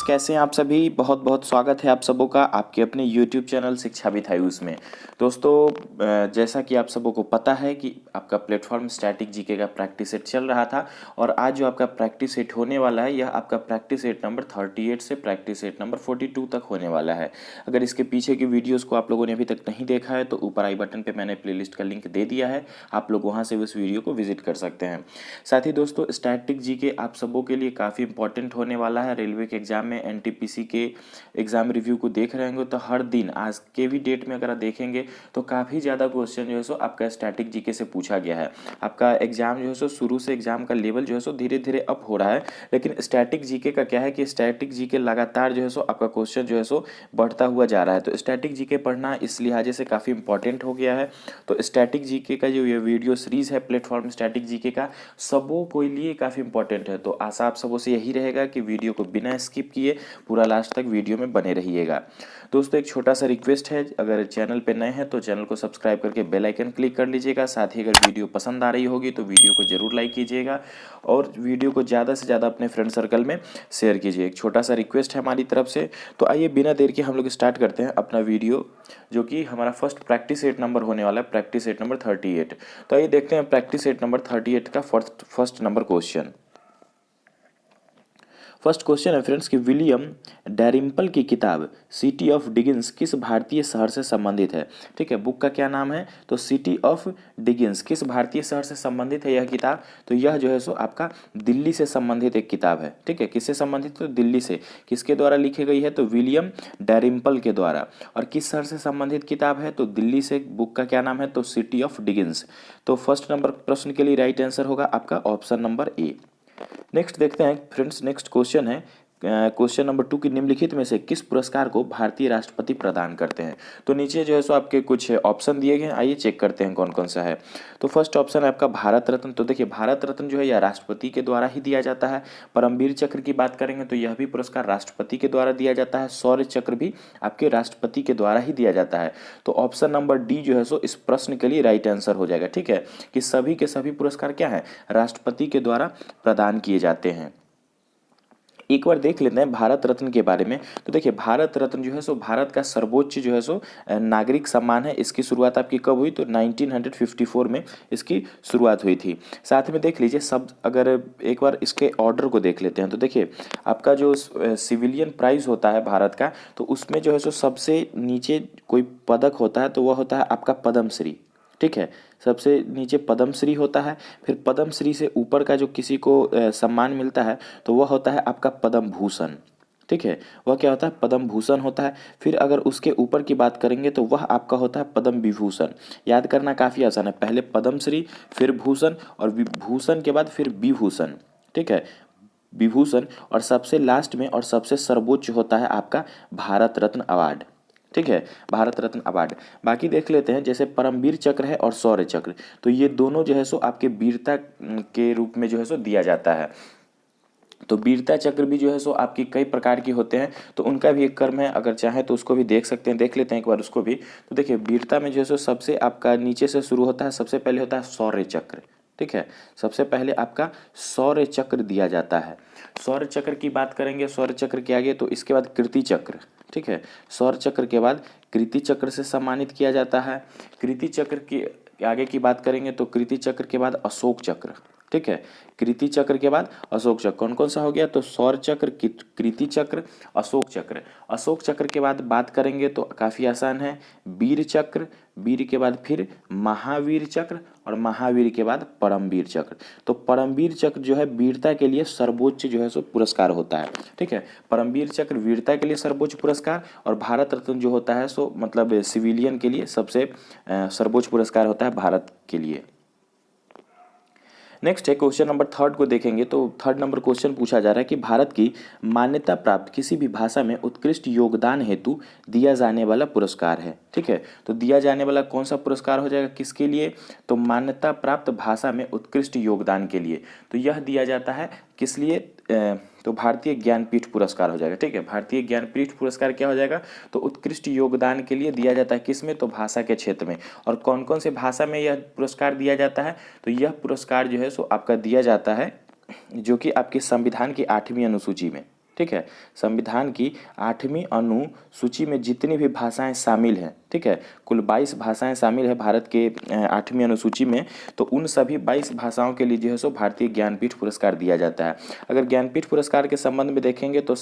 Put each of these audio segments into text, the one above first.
कैसे हैं आप सभी। बहुत बहुत स्वागत है आप सबों का आपके अपने YouTube चैनल शिक्षा विथायुस में। दोस्तों जैसा कि आप सबों को पता है कि आपका प्लेटफॉर्म स्टैटिक जीके का प्रैक्टिस सेट चल रहा था और आज जो आपका प्रैक्टिस सेट होने वाला है यह आपका प्रैक्टिस सेट नंबर 38 से प्रैक्टिस सेट नंबर 42 तक होने वाला है। अगर इसके पीछे की वीडियोज़ को आप लोगों ने अभी तक नहीं देखा है तो ऊपर आई बटन पर मैंने प्लेलिस्ट का लिंक दे दिया है, आप लोग वहाँ से उस वीडियो को विजिट कर सकते हैं। साथ ही दोस्तों स्टैटिक जीके आप सबों के लिए काफ़ी इंपॉर्टेंट होने वाला है। रेलवे के एग्जाम में एनटीपीसी के एग्जाम रिव्यू को देख रहे होंगे तो हर दिन आज के भी डेट में अगर आप देखेंगे तो काफ़ी ज़्यादा क्वेश्चन जो है सो आपका स्टैटिक जीके से पूछा गया है। आपका एग्जाम जो है सो शुरू से एग्जाम का लेवल जो है सो धीरे धीरे अप हो रहा है, लेकिन स्टैटिक जीके का क्या है कि स्टैटिक जीके लगातार जो है सो आपका क्वेश्चन जो है सो बढ़ता हुआ जा रहा है। तो स्टैटिक जीके पढ़ना इस लिहाजे से काफ़ी इंपॉर्टेंट हो गया है। तो स्टैटिक जीके का जो ये वीडियो सीरीज़ है प्लेटफॉर्म स्टैटिक जीके का सबों को लिए काफ़ी इंपॉर्टेंट है। तो आशा आप सबों से यही रहेगा कि वीडियो को बिना स्किप किए पूरा लास्ट तक वीडियो में बने रहिएगा। दोस्तों एक छोटा सा रिक्वेस्ट है, अगर चैनल पे नए हैं तो चैनल को सब्सक्राइब करके बेल आइकन क्लिक कर लीजिएगा। साथ ही अगर वीडियो पसंद आ रही होगी तो वीडियो को जरूर लाइक कीजिएगा और वीडियो को ज़्यादा से ज़्यादा अपने फ्रेंड सर्कल में शेयर कीजिए। एक छोटा सा रिक्वेस्ट है हमारी तरफ से। तो आइए बिना देर के हम लोग स्टार्ट करते हैं अपना वीडियो, जो कि हमारा फर्स्ट प्रैक्टिस सेट नंबर होने वाला है, प्रैक्टिस सेट नंबर 38। तो आइए देखते हैं प्रैक्टिस सेट नंबर 38 का first number question. First question है फ्रेंड्स कि विलियम डैरिम्पल की किताब सिटी ऑफ डिगिंस किस भारतीय शहर से संबंधित है। ठीक है, बुक का क्या नाम है तो सिटी ऑफ डिगिंस, किस भारतीय शहर से संबंधित है यह किताब। तो यह जो है सो आपका दिल्ली से संबंधित एक किताब है। ठीक है, किससे संबंधित तो दिल्ली से। किसके द्वारा लिखी गई है तो विलियम डैरिम्पल के द्वारा। और किस शहर से संबंधित किताब है तो दिल्ली से। बुक का क्या नाम है तो सिटी ऑफ डिगिंस। तो फर्स्ट नंबर प्रश्न के लिए राइट आंसर होगा आपका ऑप्शन नंबर ए। नेक्स्ट देखते हैं फ्रेंड्स, नेक्स्ट क्वेश्चन है क्वेश्चन नंबर 2 की निम्नलिखित में से किस पुरस्कार को भारतीय राष्ट्रपति प्रदान करते हैं। तो नीचे जो है सो आपके कुछ ऑप्शन दिए गए हैं, आइए चेक करते हैं कौन कौन सा है। तो फर्स्ट ऑप्शन है आपका भारत रत्न। तो देखिए भारत रत्न जो है यह राष्ट्रपति के द्वारा ही दिया जाता है। परमवीर चक्र की बात करेंगे तो यह भी पुरस्कार राष्ट्रपति के द्वारा दिया जाता है। शौर्य चक्र भी आपके राष्ट्रपति के द्वारा ही दिया जाता है। तो ऑप्शन नंबर डी जो है सो इस प्रश्न के लिए राइट आंसर हो जाएगा। ठीक है, कि सभी के सभी पुरस्कार क्या है राष्ट्रपति के द्वारा प्रदान किए जाते हैं। एक बार देख लेते हैं भारत रत्न के बारे में। तो देखिए भारत रत्न जो है सो भारत का सर्वोच्च जो है सो नागरिक सम्मान है। इसकी शुरुआत आपकी कब हुई तो 1954 में इसकी शुरुआत हुई थी। साथ में देख लीजिए सब, अगर एक बार इसके ऑर्डर को देख लेते हैं तो देखिए आपका जो सिविलियन प्राइज होता है भारत का, तो उसमें जो है सो सबसे नीचे कोई पदक होता है तो वह होता है आपका पद्मश्री। ठीक है, सबसे नीचे पद्मश्री होता है। फिर पद्मश्री से ऊपर का जो किसी को सम्मान मिलता है तो वह होता है आपका पद्म भूषण। ठीक है, वह क्या होता है पद्म भूषण होता है। फिर अगर उसके ऊपर की बात करेंगे तो वह आपका होता है पद्म विभूषण। याद करना काफ़ी आसान है, पहले पद्मश्री फिर भूषण और विभूषण के बाद फिर विभूषण। ठीक है, विभूषण और सबसे लास्ट में और सबसे सर्वोच्च होता है आपका भारत रत्न अवार्ड। ठीक है, भारत रत्न अवार्ड। बाकी देख लेते हैं जैसे परमवीर चक्र है और शौर्य चक्र, तो ये दोनों जो है सो आपके वीरता के रूप में जो है सो दिया जाता है। तो वीरता चक्र भी जो है सो आपकी कई प्रकार की होते हैं, तो उनका भी एक क्रम है, अगर चाहें तो उसको भी देख सकते हैं, देख लेते हैं एक बार उसको भी। तो देखिए वीरता में जो है सो सबसे आपका नीचे से शुरू होता है, सबसे पहले होता है शौर्य चक्र। ठीक है, सबसे पहले आपका शौर्य चक्र दिया जाता है। शौर्य चक्र की बात करेंगे, शौर्य चक्र के आगे तो इसके बाद कीर्ति चक्र। ठीक है, शौर्य चक्र के बाद कीर्ति चक्र से सम्मानित किया जाता है। कीर्ति चक्र की आगे की बात करेंगे तो कीर्ति चक्र के बाद अशोक चक्र। ठीक है, कीर्ति चक्र के बाद अशोक चक्र। कौन कौन सा हो गया तो शौर्य चक्र, कीर्ति चक्र, अशोक चक्र। अशोक चक्र के बाद बात करेंगे तो काफ़ी आसान है, वीर चक्र। वीर के बाद फिर महावीर चक्र और महावीर के बाद परमवीर चक्र। तो परमवीर चक्र जो है वीरता के लिए सर्वोच्च जो है सो पुरस्कार होता है। ठीक है, परमवीर चक्र वीरता के लिए सर्वोच्च पुरस्कार और भारत रत्न जो होता है सो मतलब सिविलियन के लिए सबसे सर्वोच्च पुरस्कार होता है भारत के लिए। नेक्स्ट है क्वेश्चन नंबर 3 को देखेंगे तो 3 नंबर क्वेश्चन पूछा जा रहा है कि भारत की मान्यता प्राप्त किसी भी भाषा में उत्कृष्ट योगदान हेतु दिया जाने वाला पुरस्कार है। ठीक है, तो दिया जाने वाला कौन सा पुरस्कार हो जाएगा किसके लिए तो मान्यता प्राप्त भाषा में उत्कृष्ट योगदान के लिए। तो यह दिया जाता है किस लिए तो भारतीय ज्ञानपीठ पुरस्कार हो जाएगा। ठीक है, भारतीय ज्ञानपीठ पुरस्कार क्या हो जाएगा तो उत्कृष्ट योगदान के लिए दिया जाता है किसमें तो भाषा के क्षेत्र में। और कौन कौन से भाषा में यह पुरस्कार दिया जाता है तो यह पुरस्कार जो है सो आपका दिया जाता है जो कि आपके संविधान की 8वीं अनुसूची में। ठीक है। संविधान की 8वीं अनुसूची में जितनी भी भाषाएं शामिल हैं, ठीक है, कुल 22 भाषाएं शामिल है भारत के 8वीं अनुसूची में, तो उन सभी 22 भाषाओं के लिए जो है सो भारतीय ज्ञानपीठ पुरस्कार दिया जाता है। अगर ज्ञानपीठ पुरस्कार के संबंध में देखेंगे तो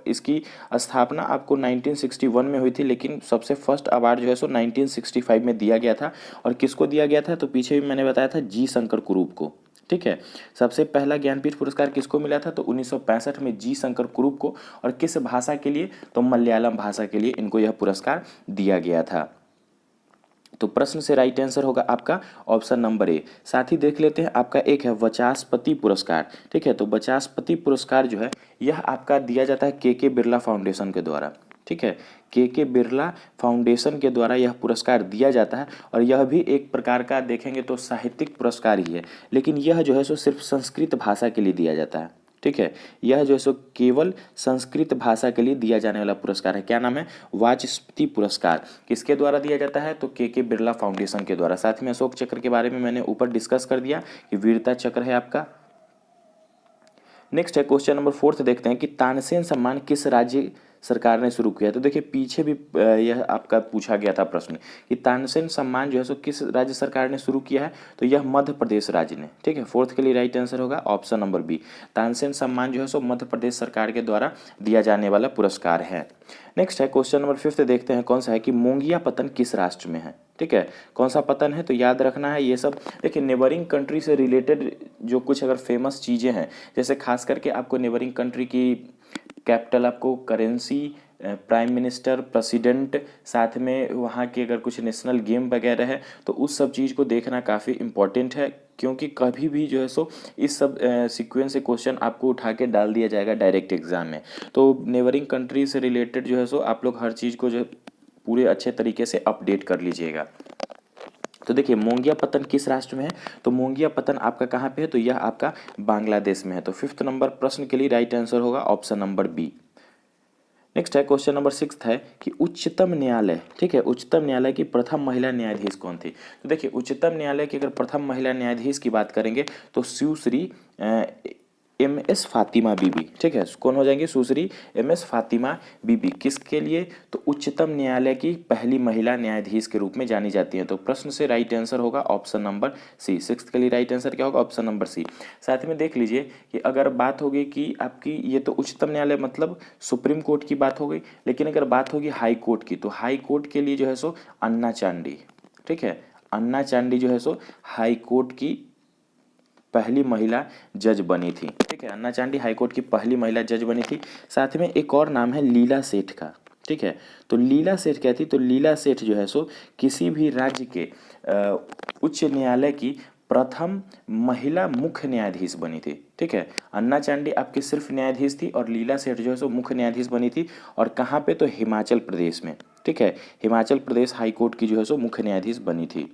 इसकी स्थापना आपको 1961 में हुई थी, लेकिन सबसे फर्स्ट अवार्ड जो है सो 1965 में दिया गया था। और किसको दिया गया था, तो पीछे भी मैंने बताया था जी शंकर कुरूप को, ठीक है। सबसे पहला ज्ञानपीठ पुरस्कार किसको मिला था, तो 1965 में जी शंकर कुरूप को। और किस भाषा के लिए, तो मलयालम भाषा के लिए इनको यह पुरस्कार दिया गया था। तो प्रश्न से राइट आंसर होगा आपका ऑप्शन नंबर ए। साथ ही देख लेते हैं आपका एक है वाचस्पति पुरस्कार, ठीक है। तो वाचस्पति पुरस्कार जो है यह आपका दिया जाता है के बिरला फाउंडेशन के द्वारा, ठीक है। के बिरला फाउंडेशन के द्वारा यह पुरस्कार दिया जाता है। और यह भी एक प्रकार का देखेंगे तो साहित्यिक पुरस्कार ही है, लेकिन यह जो है सो सिर्फ संस्कृत भाषा के लिए दिया जाता है, ठीक है। यह जो है सो केवल संस्कृत भाषा के लिए दिया जाने वाला पुरस्कार है। क्या नाम है, वाचस्पति पुरस्कार। किसके द्वारा दिया जाता है, तो के बिरला फाउंडेशन के द्वारा। साथ में अशोक चक्र के बारे में मैंने ऊपर डिस्कस कर दिया कि वीरता चक्र है आपका। नेक्स्ट है क्वेश्चन नंबर 4 देखते हैं कि तानसेन सम्मान किस राज्य सरकार ने शुरू किया। तो देखिए पीछे भी यह आपका पूछा गया था प्रश्न कि तानसेन सम्मान जो है सो किस राज्य सरकार ने शुरू किया है, तो यह मध्य प्रदेश राज्य ने, ठीक है। 4th के लिए राइट आंसर होगा ऑप्शन नंबर बी। तानसेन सम्मान जो है सो मध्य प्रदेश सरकार के द्वारा दिया जाने वाला पुरस्कार है। नेक्स्ट है क्वेश्चन नंबर 5 देखते हैं कौन सा है कि मोंगिया पतन किस राष्ट्र में है, ठीक है। कौन सा पतन है, तो याद रखना है ये सब। देखिए नेबरिंग कंट्री से रिलेटेड जो कुछ अगर फेमस चीज़ें हैं, जैसे खास करके आपको नेबरिंग कंट्री की कैपिटल, आपको करेंसी, प्राइम मिनिस्टर, प्रेसिडेंट, साथ में वहाँ के अगर कुछ नेशनल गेम वगैरह है तो उस सब चीज़ को देखना काफ़ी इम्पोर्टेंट है, क्योंकि कभी भी जो है सो इस सब सीक्वेंस से क्वेश्चन आपको उठा के डाल दिया जाएगा डायरेक्ट एग्जाम में। तो नेबरिंग कंट्री से रिलेटेड जो है सो आप लोग हर चीज़ को जो पूरे अच्छे तरीके से अपडेट कर लीजिएगा। तो देखिए मोंगिया पतन किस राष्ट्र में है, तो मोंगिया पतन आपका कहाँ पे है, तो यह आपका बांग्लादेश में है। तो 5th नंबर प्रश्न के लिए राइट आंसर होगा ऑप्शन नंबर बी। नेक्स्ट है क्वेश्चन नंबर 6 है कि उच्चतम न्यायालय, ठीक है, उच्चतम न्यायालय की प्रथम महिला न्यायाधीश कौन थी। तो देखिए उच्चतम न्यायालय की अगर प्रथम महिला न्यायाधीश की बात करेंगे तो सुश्री MS फातिमा बीबी, ठीक है। कौन हो जाएंगे, सुश्री MS फातिमा बीबी। किसके लिए, तो उच्चतम न्यायालय की पहली महिला न्यायाधीश के रूप में जानी जाती है। तो प्रश्न से राइट आंसर होगा ऑप्शन नंबर सी। 6th के लिए राइट आंसर क्या होगा, ऑप्शन नंबर सी। साथ में देख लीजिए कि अगर बात होगी कि आपकी ये तो उच्चतम न्यायालय मतलब सुप्रीम कोर्ट की बात हो गई, लेकिन अगर बात होगी हाई कोर्ट की, तो हाई कोर्ट के लिए जो है सो अन्ना चांडी, ठीक है। अन्ना चांडी जो है सो हाई कोर्ट की पहली महिला जज बनी थी, ठीक है। अन्ना चांडी हाईकोर्ट की पहली महिला जज बनी थी। साथ में एक और नाम है लीला सेठ का, ठीक है। तो लीला सेठ क्या थी, तो लीला सेठ जो है सो किसी भी राज्य के उच्च न्यायालय की प्रथम महिला मुख्य न्यायाधीश बनी थी, ठीक है। अन्ना चांडी आपकी सिर्फ न्यायाधीश थी और लीला सेठ जो है सो मुख्य न्यायाधीश बनी थी। और कहाँ पे, तो हिमाचल प्रदेश में, ठीक है। हिमाचल प्रदेश हाईकोर्ट की जो है सो मुख्य न्यायाधीश बनी थी।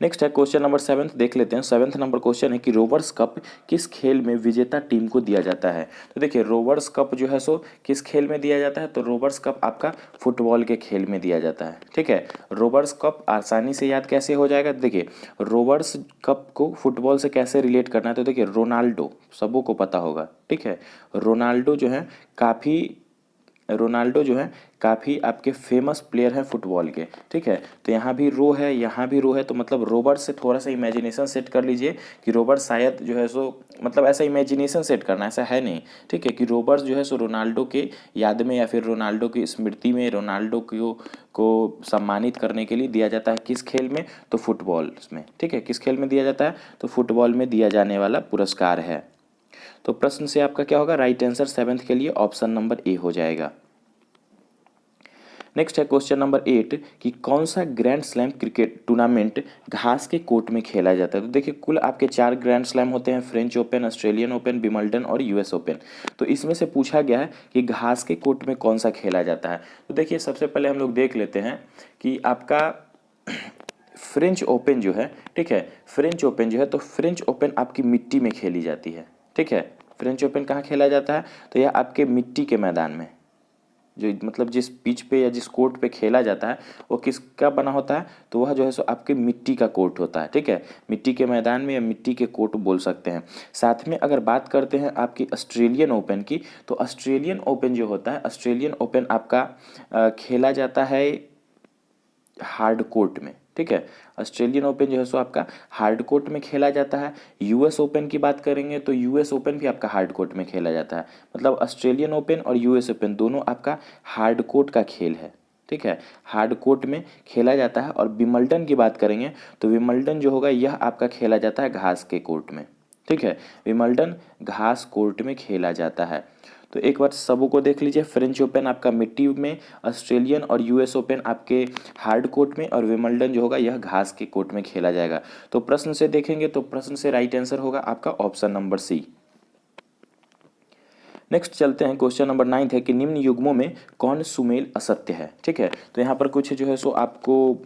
नेक्स्ट है क्वेश्चन नंबर 7 देख लेते हैं। 7th नंबर क्वेश्चन है कि रोवर्स कप किस खेल में विजेता टीम को दिया जाता है। तो देखिए रोवर्स कप जो है सो किस खेल में दिया जाता है, तो रोवर्स कप आपका फुटबॉल के खेल में दिया जाता है, ठीक है। रोवर्स कप आसानी से याद कैसे हो जाएगा, देखिए रोवर्स कप को फुटबॉल से कैसे रिलेट करना है, तो देखिए रोनाल्डो सबों को पता होगा, ठीक है। रोनाल्डो जो है काफ़ी आपके फेमस प्लेयर हैं फुटबॉल के, ठीक है। तो यहाँ भी रो है, यहाँ भी रो है, तो मतलब रोबर्ट से थोड़ा सा इमेजिनेशन सेट कर लीजिए कि रोबर्ट शायद जो है सो मतलब ऐसा इमेजिनेशन सेट करना, ऐसा है नहीं, ठीक है, कि रोबर्ट जो है सो रोनाल्डो के याद में या फिर रोनाल्डो की स्मृति में रोनाल्डो को सम्मानित करने के लिए दिया जाता है किस खेल में, तो फुटबॉल में, ठीक है। किस खेल में दिया जाता है, तो फुटबॉल में दिया जाने वाला पुरस्कार है। तो प्रश्न से आपका क्या होगा, राइट आंसर 7th के लिए ऑप्शन नंबर ए हो जाएगा। नेक्स्ट है क्वेश्चन नंबर 8 कि कौन सा ग्रैंड स्लैम क्रिकेट टूर्नामेंट घास के कोर्ट में खेला जाता है। तो देखिए कुल आपके 4 ग्रैंड स्लैम होते हैं, French open, Australian open, Wimbledon और US ओपन। तो इसमें से पूछा गया है कि घास के कोर्ट में कौन सा खेला जाता है। तो देखिए सबसे पहले हम लोग देख लेते हैं कि आपका फ्रेंच ओपन जो है, ठीक है, फ्रेंच ओपन जो है, तो फ्रेंच ओपन आपकी मिट्टी में खेली जाती है, ठीक है। फ्रेंच ओपन कहाँ खेला जाता है, तो यह आपके मिट्टी के मैदान में, जो मतलब जिस पिच पे या जिस कोर्ट पे खेला जाता है वो किसका बना होता है, तो वह जो है सो आपके मिट्टी का कोर्ट होता है, ठीक है, मिट्टी के मैदान में या मिट्टी के कोर्ट बोल सकते हैं। साथ में अगर बात करते हैं आपकी ऑस्ट्रेलियन ओपन की, तो ऑस्ट्रेलियन ओपन जो होता है, ऑस्ट्रेलियन ओपन आपका खेला जाता है हार्ड कोर्ट में, ठीक है, ऑस्ट्रेलियन ओपन जो है सो आपका हार्ड कोर्ट में खेला जाता है। यूएस ओपन की बात करेंगे तो यूएस ओपन भी आपका हार्ड कोर्ट में खेला जाता है, मतलब ऑस्ट्रेलियन ओपन और यूएस ओपन दोनों आपका हार्ड कोर्ट का खेल है, ठीक है, हार्ड कोर्ट में खेला जाता है। और विंबलडन की बात करेंगे तो विंबलडन जो होगा यह आपका खेला जाता है घास के कोर्ट में, ठीक है, विंबलडन घास कोर्ट में खेला जाता है। तो एक बार सबों को देख लीजिए, फ्रेंच ओपन आपका मिट्टी में, ऑस्ट्रेलियन और यूएस ओपन आपके हार्ड कोर्ट में, और विंबलडन जो होगा यह घास के कोर्ट में खेला जाएगा। तो प्रश्न से देखेंगे तो प्रश्न से राइट आंसर होगा आपका ऑप्शन नंबर सी। नेक्स्ट चलते हैं, क्वेश्चन नंबर 9 है कि निम्न युग्मों में कौन सुमेल असत्य है, ठीक है। तो यहाँ पर कुछ जो है सो आपको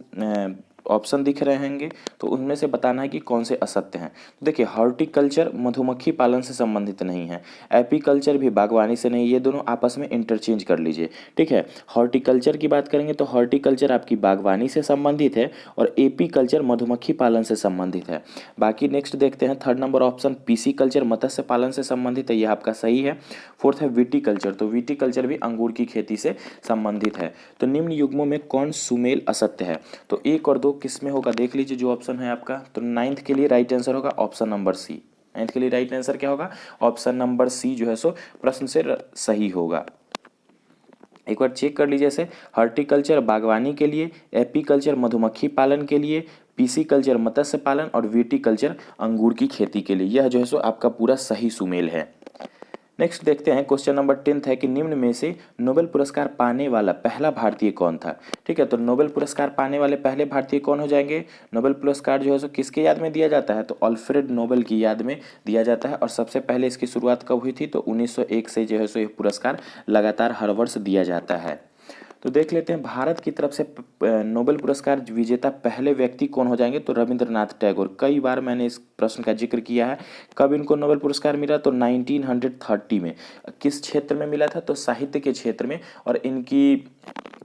ऑप्शन दिख रहे होंगे, तो उनमें से बताना है कि कौन से असत्य हैं। तो देखिए, हॉर्टिकल्चर मधुमक्खी पालन से संबंधित नहीं है, एपीकल्चर भी बागवानी से नहीं, ये दोनों आपस में इंटरचेंज कर लीजिए, ठीक है। हॉर्टिकल्चर की बात करेंगे तो हॉर्टिकल्चर आपकी बागवानी से संबंधित है और एपीकल्चर मधुमक्खी पालन से संबंधित है। बाकी नेक्स्ट देखते हैं, थर्ड नंबर ऑप्शन पीसीकल्चर मत्स्य पालन से संबंधित है, यह आपका सही है। फोर्थ है विटीकल्चर, तो विटीकल्चर भी अंगूर की खेती से संबंधित है। तो निम्न युग्मों में कौन सुमेल असत्य है, तो 1 और 2 किस में होगा देख लीजिए जो ऑप्शन है आपका। तो 9th के लिए राइट आंसर होगा ऑप्शन नंबर सी। 9th के लिए राइट आंसर क्या होगा, ऑप्शन नंबर सी जो है सो प्रश्न से सही होगा। एक बार चेक कर लीजिए इसे, हॉर्टिकल्चर बागवानी के लिए, एपीकल्चर मधुमक्खी पालन के लिए, पीसीकल्चर मत्स्य पालन और विटीकल्चर अंगूर की खेती के लिए, यह जो है सो आपका पूरा सही सुमेल है। नेक्स्ट देखते हैं, क्वेश्चन नंबर 10 है कि निम्न में से नोबेल पुरस्कार पाने वाला पहला भारतीय कौन था, ठीक है। तो नोबेल पुरस्कार पाने वाले पहले भारतीय कौन हो जाएंगे, नोबेल पुरस्कार जो है सो किसके याद में दिया जाता है, तो अल्फ्रेड नोबेल की याद में दिया जाता है। और सबसे पहले इसकी शुरुआत कब हुई थी, तो 1901 से जो है सो यह पुरस्कार लगातार हर वर्ष दिया जाता है। तो देख लेते हैं भारत की तरफ से नोबेल पुरस्कार विजेता पहले व्यक्ति कौन हो जाएंगे, तो रविंद्रनाथ टैगोर। कई बार मैंने इस प्रश्न का जिक्र किया है, कब इनको नोबेल पुरस्कार मिला, तो 1930 में। किस क्षेत्र में मिला था, तो साहित्य के क्षेत्र में, और इनकी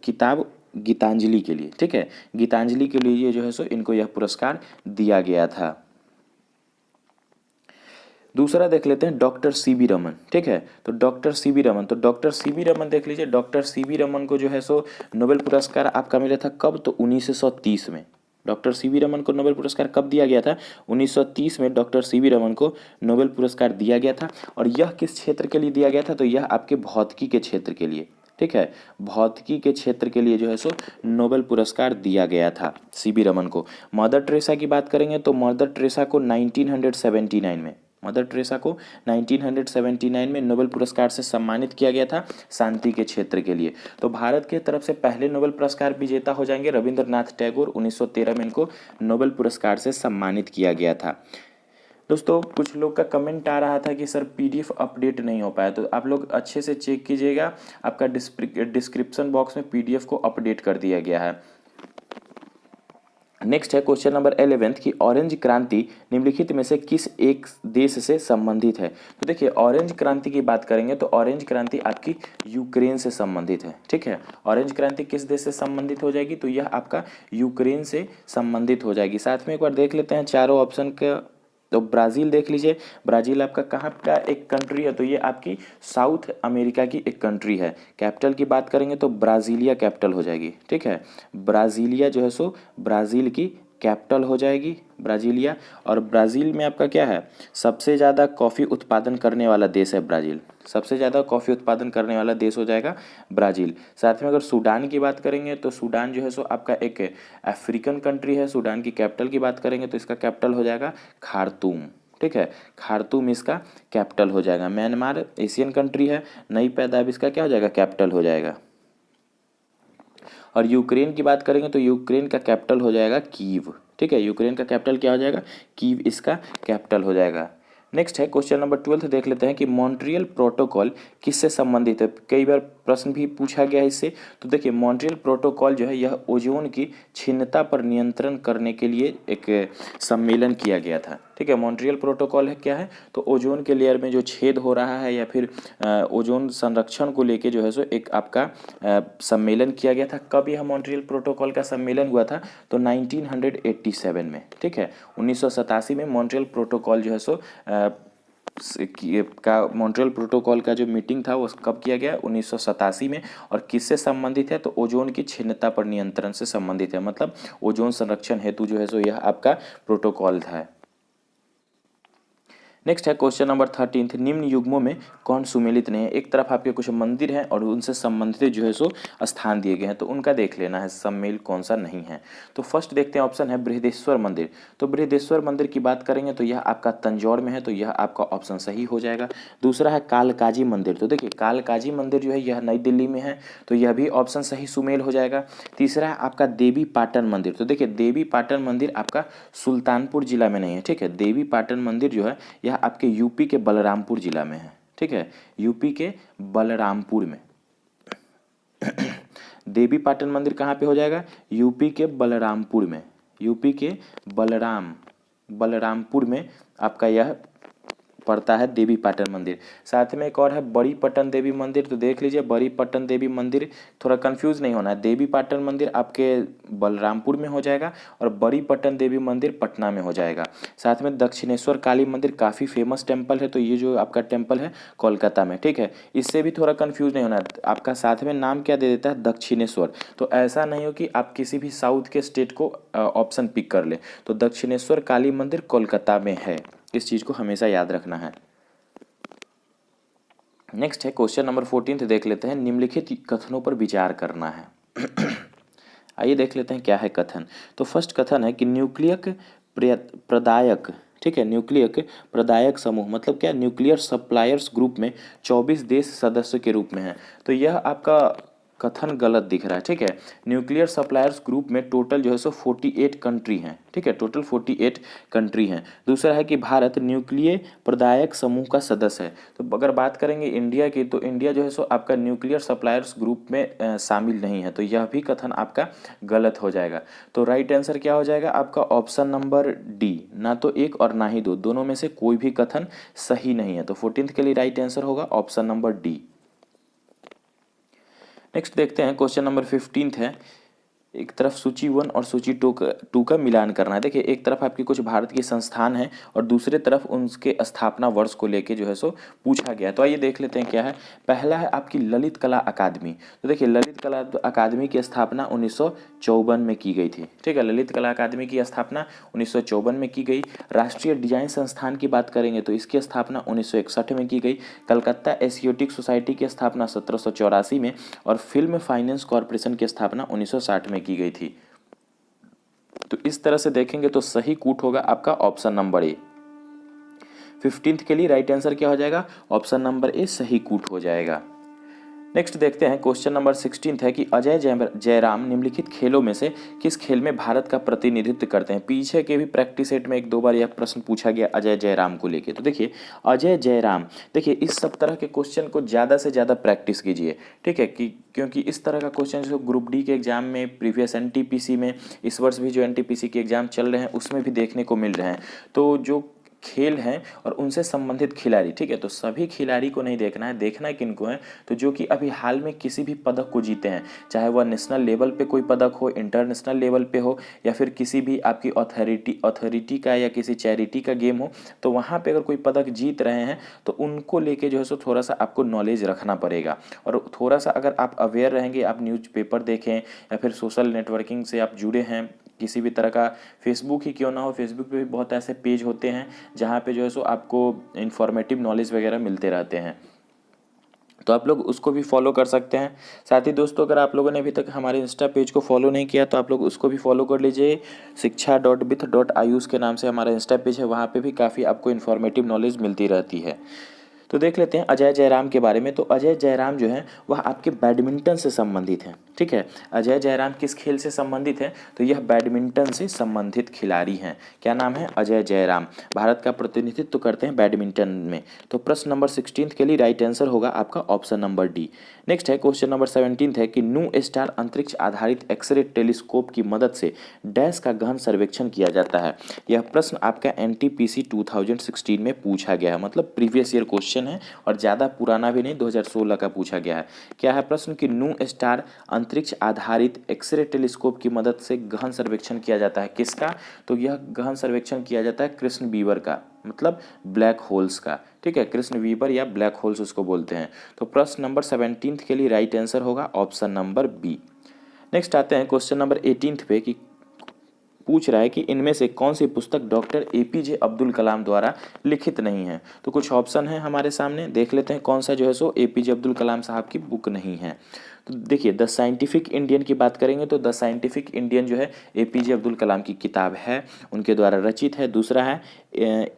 किताब गीतांजलि के लिए, ठीक है, गीतांजलि के लिए जो है सो इनको यह पुरस्कार दिया गया था। दूसरा देख लेते हैं डॉक्टर सीवी रमन, ठीक है। तो डॉक्टर सीवी रमन, तो डॉक्टर सीवी रमन देख लीजिए, डॉक्टर सीवी रमन को जो है सो नोबेल पुरस्कार आपका मिला था कब, तो 1930 में। डॉक्टर सीवी रमन को नोबेल पुरस्कार कब दिया गया था, 1930 में डॉक्टर सीवी रमन को नोबेल पुरस्कार दिया गया था। और यह किस क्षेत्र के लिए दिया गया था, तो यह आपके भौतिकी के क्षेत्र के लिए, ठीक है, भौतिकी के क्षेत्र के लिए जो है सो नोबेल पुरस्कार दिया गया था सीवी रमन को। मदर टेरेसा की बात करेंगे तो मदर टेरेसा को 1979 में, मदर टेरेसा को 1979 में नोबेल पुरस्कार से सम्मानित किया गया था शांति के क्षेत्र के लिए। तो भारत के तरफ से पहले नोबेल पुरस्कार विजेता हो जाएंगे रविंद्रनाथ टैगोर, 1913 में इनको नोबेल पुरस्कार से सम्मानित किया गया था। दोस्तों, कुछ लोग का कमेंट आ रहा था कि सर पीडीएफ अपडेट नहीं हो पाया, तो आप लोग अच्छे से चेक कीजिएगा, आपका डिस्क्रिप्शन बॉक्स में पीडीएफ को अपडेट कर दिया गया है। नेक्स्ट है क्वेश्चन नंबर 11 की ऑरेंज क्रांति निम्नलिखित में से किस एक देश से संबंधित है। तो देखिए, ऑरेंज क्रांति की बात करेंगे तो ऑरेंज क्रांति आपकी यूक्रेन से संबंधित है, ठीक है। ऑरेंज क्रांति किस देश से संबंधित हो जाएगी, तो यह आपका यूक्रेन से संबंधित हो जाएगी। साथ में एक बार देख लेते हैं चारों ऑप्शन का, तो ब्राज़ील देख लीजिए, ब्राज़ील आपका कहाँ का एक कंट्री है, तो ये आपकी साउथ अमेरिका की एक कंट्री है। कैपिटल की बात करेंगे तो ब्राज़ीलिया कैपिटल हो जाएगी, ठीक है, ब्राज़ीलिया जो है सो ब्राज़ील की कैपिटल हो जाएगी ब्राज़ीलिया। और ब्राज़ील में आपका क्या है, सबसे ज़्यादा कॉफ़ी उत्पादन करने वाला देश है ब्राज़ील, सबसे ज़्यादा कॉफ़ी उत्पादन करने वाला देश हो जाएगा ब्राज़ील। साथ में अगर सूडान की बात करेंगे तो सूडान जो है सो आपका एक अफ्रीकन कंट्री है। सूडान की कैपिटल की बात करेंगे तो इसका कैपिटल हो जाएगा खार्तूम, ठीक है, खार्तूम इसका कैपिटल हो जाएगा। म्यांमार एशियन कंट्री है, नई पैदाब इसका क्या हो जाएगा, कैपिटल हो जाएगा। और यूक्रेन की बात करेंगे तो यूक्रेन का कैपिटल हो जाएगा कीव, ठीक है, यूक्रेन का कैपिटल क्या हो जाएगा, कीव इसका कैपिटल हो जाएगा। नेक्स्ट है क्वेश्चन नंबर 12 देख लेते हैं कि मॉन्ट्रियल प्रोटोकॉल किससे संबंधित है। कई बार प्रश्न भी पूछा गया है इससे। तो देखिए, मॉन्ट्रियल प्रोटोकॉल जो है यह ओजोन की क्षीणता पर नियंत्रण करने के लिए एक सम्मेलन किया गया था, ठीक है। मॉन्ट्रियल प्रोटोकॉल है क्या है, तो ओजोन के लेयर में जो छेद हो रहा है या फिर ओजोन संरक्षण को लेके जो है सो एक आपका सम्मेलन किया गया था। कब यह मॉन्ट्रियल प्रोटोकॉल का सम्मेलन हुआ था, तो 1987 में, ठीक है। 1987 में मॉन्ट्रियल प्रोटोकॉल जो है सो मॉन्ट्रियल प्रोटोकॉल का जो मीटिंग था वो कब किया गया, 1987 में। और किससे संबंधित है, तो ओजोन की क्षीणता पर नियंत्रण से संबंधित है, मतलब ओजोन संरक्षण हेतु जो है सो यह आपका प्रोटोकॉल था। नेक्स्ट है क्वेश्चन नंबर 13, निम्न युग्मों में कौन सुमेलित नहीं है। एक तरफ आपके कुछ मंदिर हैं और उनसे संबंधित जो है सो स्थान दिए गए हैं, तो उनका देख लेना है सम्मेल कौन सा नहीं है। तो फर्स्ट देखते हैं, ऑप्शन है बृहदेश्वर मंदिर। तो बृहदेश्वर मंदिर की बात करेंगे तो यह आपका तंजौर में है, तो यह आपका ऑप्शन सही हो जाएगा। दूसरा है कालकाजी मंदिर। तो देखिए कालकाजी मंदिर जो है यह नई दिल्ली में है, तो यह भी ऑप्शन सही सुमेल हो जाएगा। तीसरा है आपका देवी पाटन मंदिर। तो देखिए देवी पाटन मंदिर आपका सुल्तानपुर जिला में नहीं है, ठीक है। देवी पाटन मंदिर जो है यह आपके यूपी के बलरामपुर जिला में है, ठीक है, यूपी के बलरामपुर में। देवी पाटन मंदिर कहाँ पे हो जाएगा, यूपी के बलरामपुर में, यूपी के बलरामपुर में आपका यह पड़ता है देवी पाटन मंदिर। साथ में एक और है बड़ी पटन देवी मंदिर। तो देख लीजिए बड़ी पटन देवी मंदिर, थोड़ा कंफ्यूज नहीं होना है, देवी पाटन मंदिर आपके बलरामपुर में हो जाएगा और बड़ी पटन देवी मंदिर पटना में हो जाएगा। साथ में दक्षिणेश्वर काली मंदिर काफ़ी फेमस टेम्पल है, तो ये जो आपका टेम्पल है कोलकाता में, ठीक है। इससे भी थोड़ा कन्फ्यूज नहीं होना है, आपका साथ में नाम क्या दे देता है, दक्षिणेश्वर। तो ऐसा नहीं हो कि आप किसी भी साउथ के स्टेट को ऑप्शन पिक कर ले, तो दक्षिणेश्वर काली मंदिर कोलकाता में है, इस चीज़ को हमेशा याद रखना है। नेक्स्ट है क्वेश्चन नंबर 14 देख लेते हैं, निम्नलिखित कथनों पर विचार करना है। आइए देख लेते हैं क्या है कथन। तो फर्स्ट कथन है कि न्यूक्लियक प्रदायक, ठीक है, न्यूक्लियक प्रदायक समूह मतलब क्या, न्यूक्लियर सप्लायर्स ग्रुप में 24 देश सदस्य के रूप में है। तो यह आपका कथन गलत दिख रहा है, ठीक है। न्यूक्लियर सप्लायर्स ग्रुप में टोटल जो है सो 48 कंट्री हैं, ठीक है, टोटल 48 कंट्री हैं। दूसरा है कि भारत न्यूक्लियर प्रदायक समूह का सदस्य है। तो अगर बात करेंगे इंडिया की, तो इंडिया जो है सो आपका न्यूक्लियर सप्लायर्स ग्रुप में शामिल नहीं है, तो यह भी कथन आपका गलत हो जाएगा। तो राइट आंसर क्या हो जाएगा आपका, ऑप्शन नंबर डी, ना तो एक और ना ही दो, दोनों में से कोई भी कथन सही नहीं है। तो 14 के लिए राइट आंसर होगा ऑप्शन नंबर डी। नेक्स्ट देखते हैं क्वेश्चन नंबर 15 है, एक तरफ सूची 1 और सूची 2 का मिलान करना है। देखिए एक तरफ आपकी कुछ भारत के संस्थान हैं और दूसरे तरफ उनके स्थापना वर्ष को लेके जो है सो पूछा गया है। तो आइए देख लेते हैं क्या है। पहला है आपकी ललित कला अकादमी। तो देखिए ललित कला अकादमी की स्थापना 1954 में की गई थी, ठीक है। ललित कला अकादमी की स्थापना 1954 में की गई। राष्ट्रीय डिजाइन संस्थान की बात करेंगे तो इसकी स्थापना 1961 में की गई। कलकत्ता एशियोटिक सोसाइटी की स्थापना 1784 में और फिल्म फाइनेंस कॉरपोरेशन की स्थापना 1960 में की गई थी। तो इस तरह से देखेंगे तो सही कूट होगा आपका ऑप्शन नंबर ए। 15 के लिए राइट आंसर क्या हो जाएगा, ऑप्शन नंबर ए सही कूट हो जाएगा। नेक्स्ट देखते हैं क्वेश्चन नंबर 16 है कि अजय जयराम निम्नलिखित खेलों में से किस खेल में भारत का प्रतिनिधित्व करते हैं। पीछे के भी प्रैक्टिस सेट में 1-2 बार यह प्रश्न पूछा गया अजय जयराम को लेके। तो देखिए अजय जयराम, देखिए इस सब तरह के क्वेश्चन को ज़्यादा से ज़्यादा प्रैक्टिस कीजिए, ठीक है, क्योंकि इस तरह का क्वेश्चन जो ग्रुप डी के एग्जाम में, प्रीवियस एनटीपीसी में, इस वर्ष भी जो एनटीपीसी के एग्जाम चल रहे हैं उसमें भी देखने को मिल रहे हैं। तो जो खेल हैं और उनसे संबंधित खिलाड़ी, ठीक है, तो सभी खिलाड़ी को नहीं देखना है, देखना है किनको है, तो जो कि अभी हाल में किसी भी पदक को जीते हैं, चाहे वह नेशनल लेवल पे कोई पदक हो, इंटरनेशनल लेवल पे हो, या फिर किसी भी आपकी अथॉरिटी का या किसी चैरिटी का गेम हो, तो वहाँ पे अगर कोई पदक जीत रहे हैं तो उनको लेके जो है सो थोड़ा सा आपको नॉलेज रखना पड़ेगा। और थोड़ा सा अगर आप अवेयर रहेंगे, आप न्यूज़पेपर देखें या फिर सोशल नेटवर्किंग से आप जुड़े हैं, किसी भी तरह का, फेसबुक ही क्यों ना हो, फेसबुक पे भी बहुत ऐसे पेज होते हैं जहाँ पे जो है सो आपको इन्फॉर्मेटिव नॉलेज वगैरह मिलते रहते हैं, तो आप लोग उसको भी फॉलो कर सकते हैं। साथ ही दोस्तों अगर आप लोगों ने अभी तक हमारे इंस्टा पेज को फॉलो नहीं किया तो आप लोग उसको भी फॉलो कर लीजिए। शिक्षा.with.ayush के नाम से हमारा इंस्टा पेज है, वहाँ पे भी काफ़ी आपको इन्फॉर्मेटिव नॉलेज मिलती रहती है। तो देख लेते हैं अजय जयराम के बारे में। तो अजय जयराम जो है वह आपके बैडमिंटन से संबंधित हैं, ठीक है। अजय जयराम किस खेल से संबंधित है, तो यह बैडमिंटन से संबंधित खिलाड़ी हैं। क्या नाम है, अजय जयराम। भारत का प्रतिनिधित्व करते हैं बैडमिंटन में। तो प्रश्न नंबर 16 के लिए राइट आंसर होगा आपका ऑप्शन नंबर डी। नेक्स्ट है क्वेश्चन नंबर 17 है कि न्यू स्टार अंतरिक्ष आधारित एक्सरे टेलीस्कोप की मदद से डैश का गहन सर्वेक्षण किया जाता है। यह प्रश्न आपका एनटीपीसी 2016 में पूछा गया है, मतलब प्रीवियस ईयर क्वेश्चन है और ज़्यादा पुराना भी नहीं, 2016 का पूछा गया है। क्या है प्रश्न कि न्यू स्टार अंतरिक्ष आधारित एक्सरे टेलीस्कोप की मदद से गहन सर्वेक्षण किया जाता है। किसका, तो यह गहन सर्वेक्षण किया जाता है कृष्ण वीवर का, मतलब ब्लैक होल्स का, ठीक है। कृष्ण वीवर या ब्लैक होल्स उसको बोलते हैं। तो प्रश्न नंबर 17 के लिए राइट आंसर होगा ऑप्शन नंबर बी। नेक्स्ट आते हैं क्वेश्चन नंबर 18 पे कि पूछ रहा है कि इनमें से कौन सी पुस्तक डॉक्टर एपीजे अब्दुल कलाम द्वारा लिखित नहीं है। तो कुछ ऑप्शन है हमारे सामने, देख लेते हैं कौन सा जो है सो एपीजे अब्दुल कलाम साहब की बुक नहीं है। तो देखिए द साइंटिफिक इंडियन की बात करेंगे तो द साइंटिफिक इंडियन जो है एपीजे अब्दुल कलाम की किताब है, उनके द्वारा रचित है। दूसरा है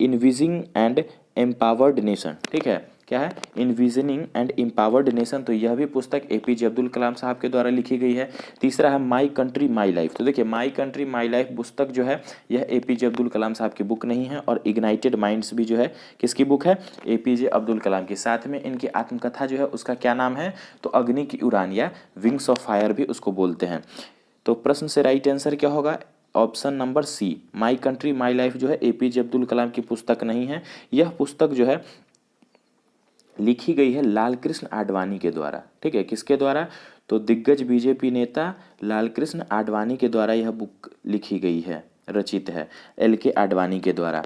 इनविजिंग एंड एम्पावर्ड नेशन, ठीक है। क्या है, इनविजनिंग एंड एम्पावर्ड नेशन, तो यह भी पुस्तक एपीजे अब्दुल कलाम साहब के द्वारा लिखी गई है। तीसरा है माई कंट्री माई लाइफ। तो देखिए माई कंट्री माई लाइफ पुस्तक जो है यह एपीजे अब्दुल कलाम साहब की बुक नहीं है। और इग्नाइटेड माइंड्स भी जो है किसकी बुक है, एपीजे अब्दुल कलाम की। साथ में इनकी आत्मकथा जो है उसका क्या नाम है, तो अग्नि की उड़ान या विंग्स ऑफ फायर भी उसको बोलते हैं। तो प्रश्न से राइट आंसर क्या होगा, option number C, my country my life जो है एपीजे अब्दुल कलाम की पुस्तक नहीं है। यह पुस्तक जो है लिखी गई है लाल कृष्ण आडवाणी के द्वारा, ठीक है। किसके द्वारा, तो दिग्गज बीजेपी नेता लाल कृष्ण आडवाणी के द्वारा यह बुक लिखी गई है, रचित है एल के आडवाणी के द्वारा।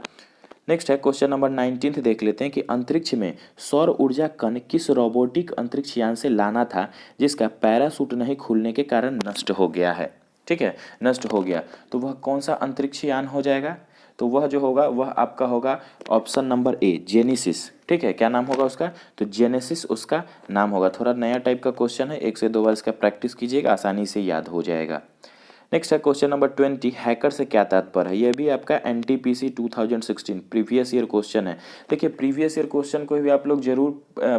नेक्स्ट है क्वेश्चन नंबर 19 देख लेते हैं कि अंतरिक्ष में सौर ऊर्जा कण किस रोबोटिक अंतरिक्ष यान से लाना था जिसका पैराशूट नहीं खुलने के कारण नष्ट हो गया है, ठीक है, नष्ट हो गया। तो वह कौन सा अंतरिक्ष यान हो जाएगा, तो वह जो होगा वह आपका होगा ऑप्शन नंबर ए, जेनेसिस, ठीक है। क्या नाम होगा उसका, तो जेनेसिस उसका नाम होगा। थोड़ा नया टाइप का क्वेश्चन है, 1 से 2 बार इसका प्रैक्टिस कीजिएगा, आसानी से याद हो जाएगा। नेक्स्ट है क्वेश्चन नंबर 20, हैकर से क्या तात्पर्य है। यह भी आपका एनटीपीसी 2016 प्रीवियस ईयर क्वेश्चन है। देखिए प्रीवियस ईयर क्वेश्चन को भी आप लोग जरूर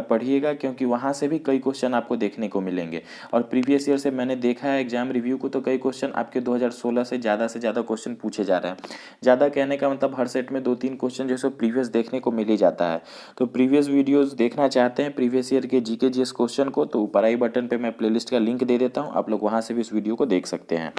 पढ़िएगा, क्योंकि वहाँ से भी कई क्वेश्चन आपको देखने को मिलेंगे। और प्रीवियस ईयर से मैंने देखा है एग्जाम रिव्यू को, तो कई क्वेश्चन आपके 2016 से ज़्यादा क्वेश्चन पूछे जा रहे हैं। ज़्यादा कहने का मतलब हर सेट में 2-3 क्वेश्चन जो है प्रीवियस देखने को मिल ही जाता है। तो प्रीवियस वीडियोज़ देखना चाहते हैं प्रीवियस ईयर के जीके जीएस क्वेश्चन को, तो ऊपर आई बटन पर मैं प्लेलिस्ट का लिंक दे देता हूँ, आप लोग वहाँ से भी इस वीडियो को देख सकते हैं।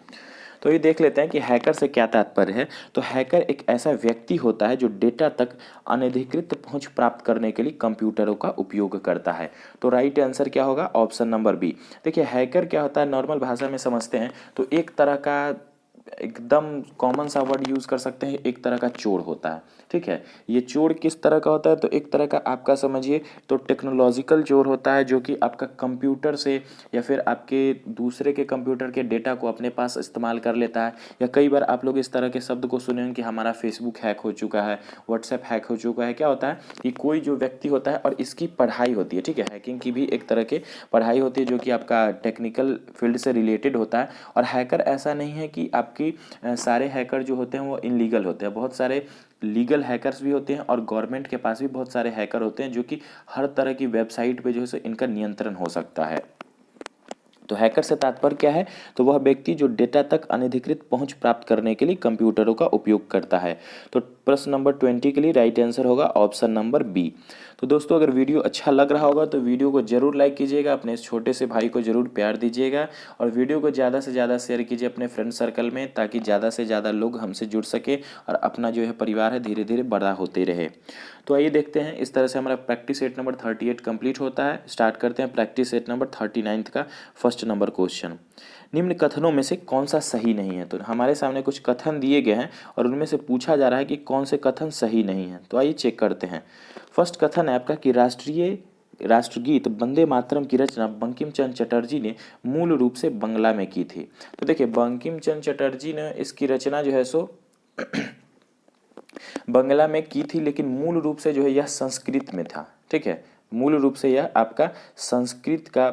तो ये देख लेते हैं कि हैकर से क्या तात्पर्य है। तो हैकर एक ऐसा व्यक्ति होता है जो डेटा तक अनधिकृत पहुंच प्राप्त करने के लिए कंप्यूटरों का उपयोग करता है। तो राइट आंसर क्या होगा, ऑप्शन नंबर बी। देखिए हैकर क्या होता है, नॉर्मल भाषा में समझते हैं तो एक तरह का एकदम कॉमन सा वर्ड यूज़ कर सकते हैं, एक तरह का चोर होता है, ठीक है। ये चोर किस तरह का होता है, तो एक तरह का आपका समझिए तो टेक्नोलॉजिकल चोर होता है, जो कि आपका कंप्यूटर से या फिर आपके दूसरे के कंप्यूटर के डेटा को अपने पास इस्तेमाल कर लेता है। या कई बार आप लोग इस तरह के शब्द को सुने हैं कि हमारा फेसबुक हैक हो चुका है, व्हाट्सएप हैक हो चुका है। क्या होता है कि कोई जो व्यक्ति होता है और इसकी पढ़ाई होती है, ठीक है, हैकिंग की भी एक तरह की पढ़ाई होती है जो कि आपका टेक्निकल फील्ड से रिलेटेड होता है। और हैकर ऐसा नहीं है कि आपकी सारे हैकर जो होते हैं वो इनलीगल होते हैं, बहुत सारे लीगल हैकर्स भी होते हैं और गवर्नमेंट के पास भी बहुत सारे हैकर होते हैं जो कि हर तरह की वेबसाइट पे जो है इनका नियंत्रण हो सकता है। तो हैकर से तात्पर्य क्या है, तो वह व्यक्ति जो डेटा तक अनधिकृत पहुंच प्राप्त करने के लिए कंप्यूटरों का उपयोग करता है। तो प्रश्न नंबर 20 के लिए राइट आंसर होगा ऑप्शन नंबर बी। तो दोस्तों अगर वीडियो अच्छा लग रहा होगा तो वीडियो को जरूर लाइक कीजिएगा, अपने इस छोटे से भाई को जरूर प्यार दीजिएगा और वीडियो को ज़्यादा से ज़्यादा शेयर कीजिए अपने फ्रेंड सर्कल में, ताकि ज़्यादा से ज़्यादा लोग हमसे जुड़ सके और अपना जो है परिवार है धीरे धीरे बड़ा होते रहे। तो आइए देखते हैं, इस तरह से हमारा प्रैक्टिस सेट नंबर 38 कंप्लीट होता है। स्टार्ट करते हैं प्रैक्टिस सेट नंबर 39 का फर्स्ट नंबर क्वेश्चन। निम्न कथनों में से कौन सा सही नहीं है। तो हमारे सामने कुछ कथन दिए गए हैं और उनमें से पूछा जा रहा है कि कौन से कथन सही नहीं है। तो आइए चेक करते हैं। फर्स्ट कथन है आपका कि राष्ट्रगीत वंदे मातरम की रचना बंकिम चंद्र चटर्जी ने मूल रूप से बंगला में की थी। तो देखिए बंकिम चंद्र चटर्जी ने इसकी रचना जो है सो बंगला में की थी, लेकिन मूल रूप से जो है यह संस्कृत में था, ठीक है। मूल रूप से यह आपका संस्कृत का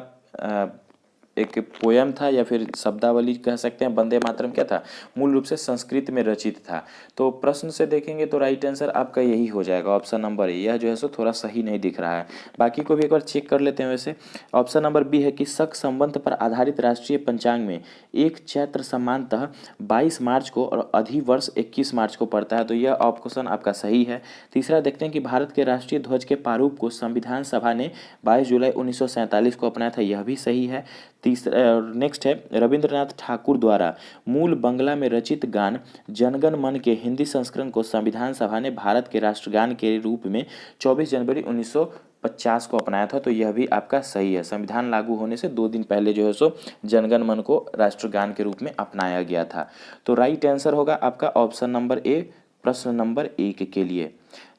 एक पोयम था या फिर शब्दावली कह सकते हैं। वंदे मातरम क्या था, मूल रूप से संस्कृत में रचित था। तो प्रश्न से देखेंगे तो राइट आंसर आपका यही हो जाएगा, ऑप्शन नंबर ए। यह जो है सो थोड़ा सही नहीं दिख रहा है, बाकी को भी एक बार चेक कर लेते हैं। वैसे ऑप्शन नंबर बी है कि शक संबंध पर आधारित राष्ट्रीय पंचांग में एक चैत्र सामान्यतः 22 मार्च को और अधिवर्ष 21 मार्च को पड़ता है, तो यह ऑप्शन आपका सही है। तीसरा देखते हैं कि भारत के राष्ट्रीय ध्वज के प्रारूप को संविधान सभा ने 22 जुलाई 1947 को अपनाया था, यह भी सही है। तीसरा नेक्स्ट है रविंद्रनाथ ठाकुर द्वारा मूल बंगला में रचित गान जनगण मन के हिंदी संस्करण को संविधान सभा ने भारत के राष्ट्रगान के रूप में 24 जनवरी 1950 को अपनाया था, तो यह भी आपका सही है। संविधान लागू होने से 2 दिन पहले जो है सो जनगण मन को राष्ट्रगान के रूप में अपनाया गया था। तो राइट आंसर होगा आपका ऑप्शन नंबर ए, प्रश्न नंबर 1 के लिए।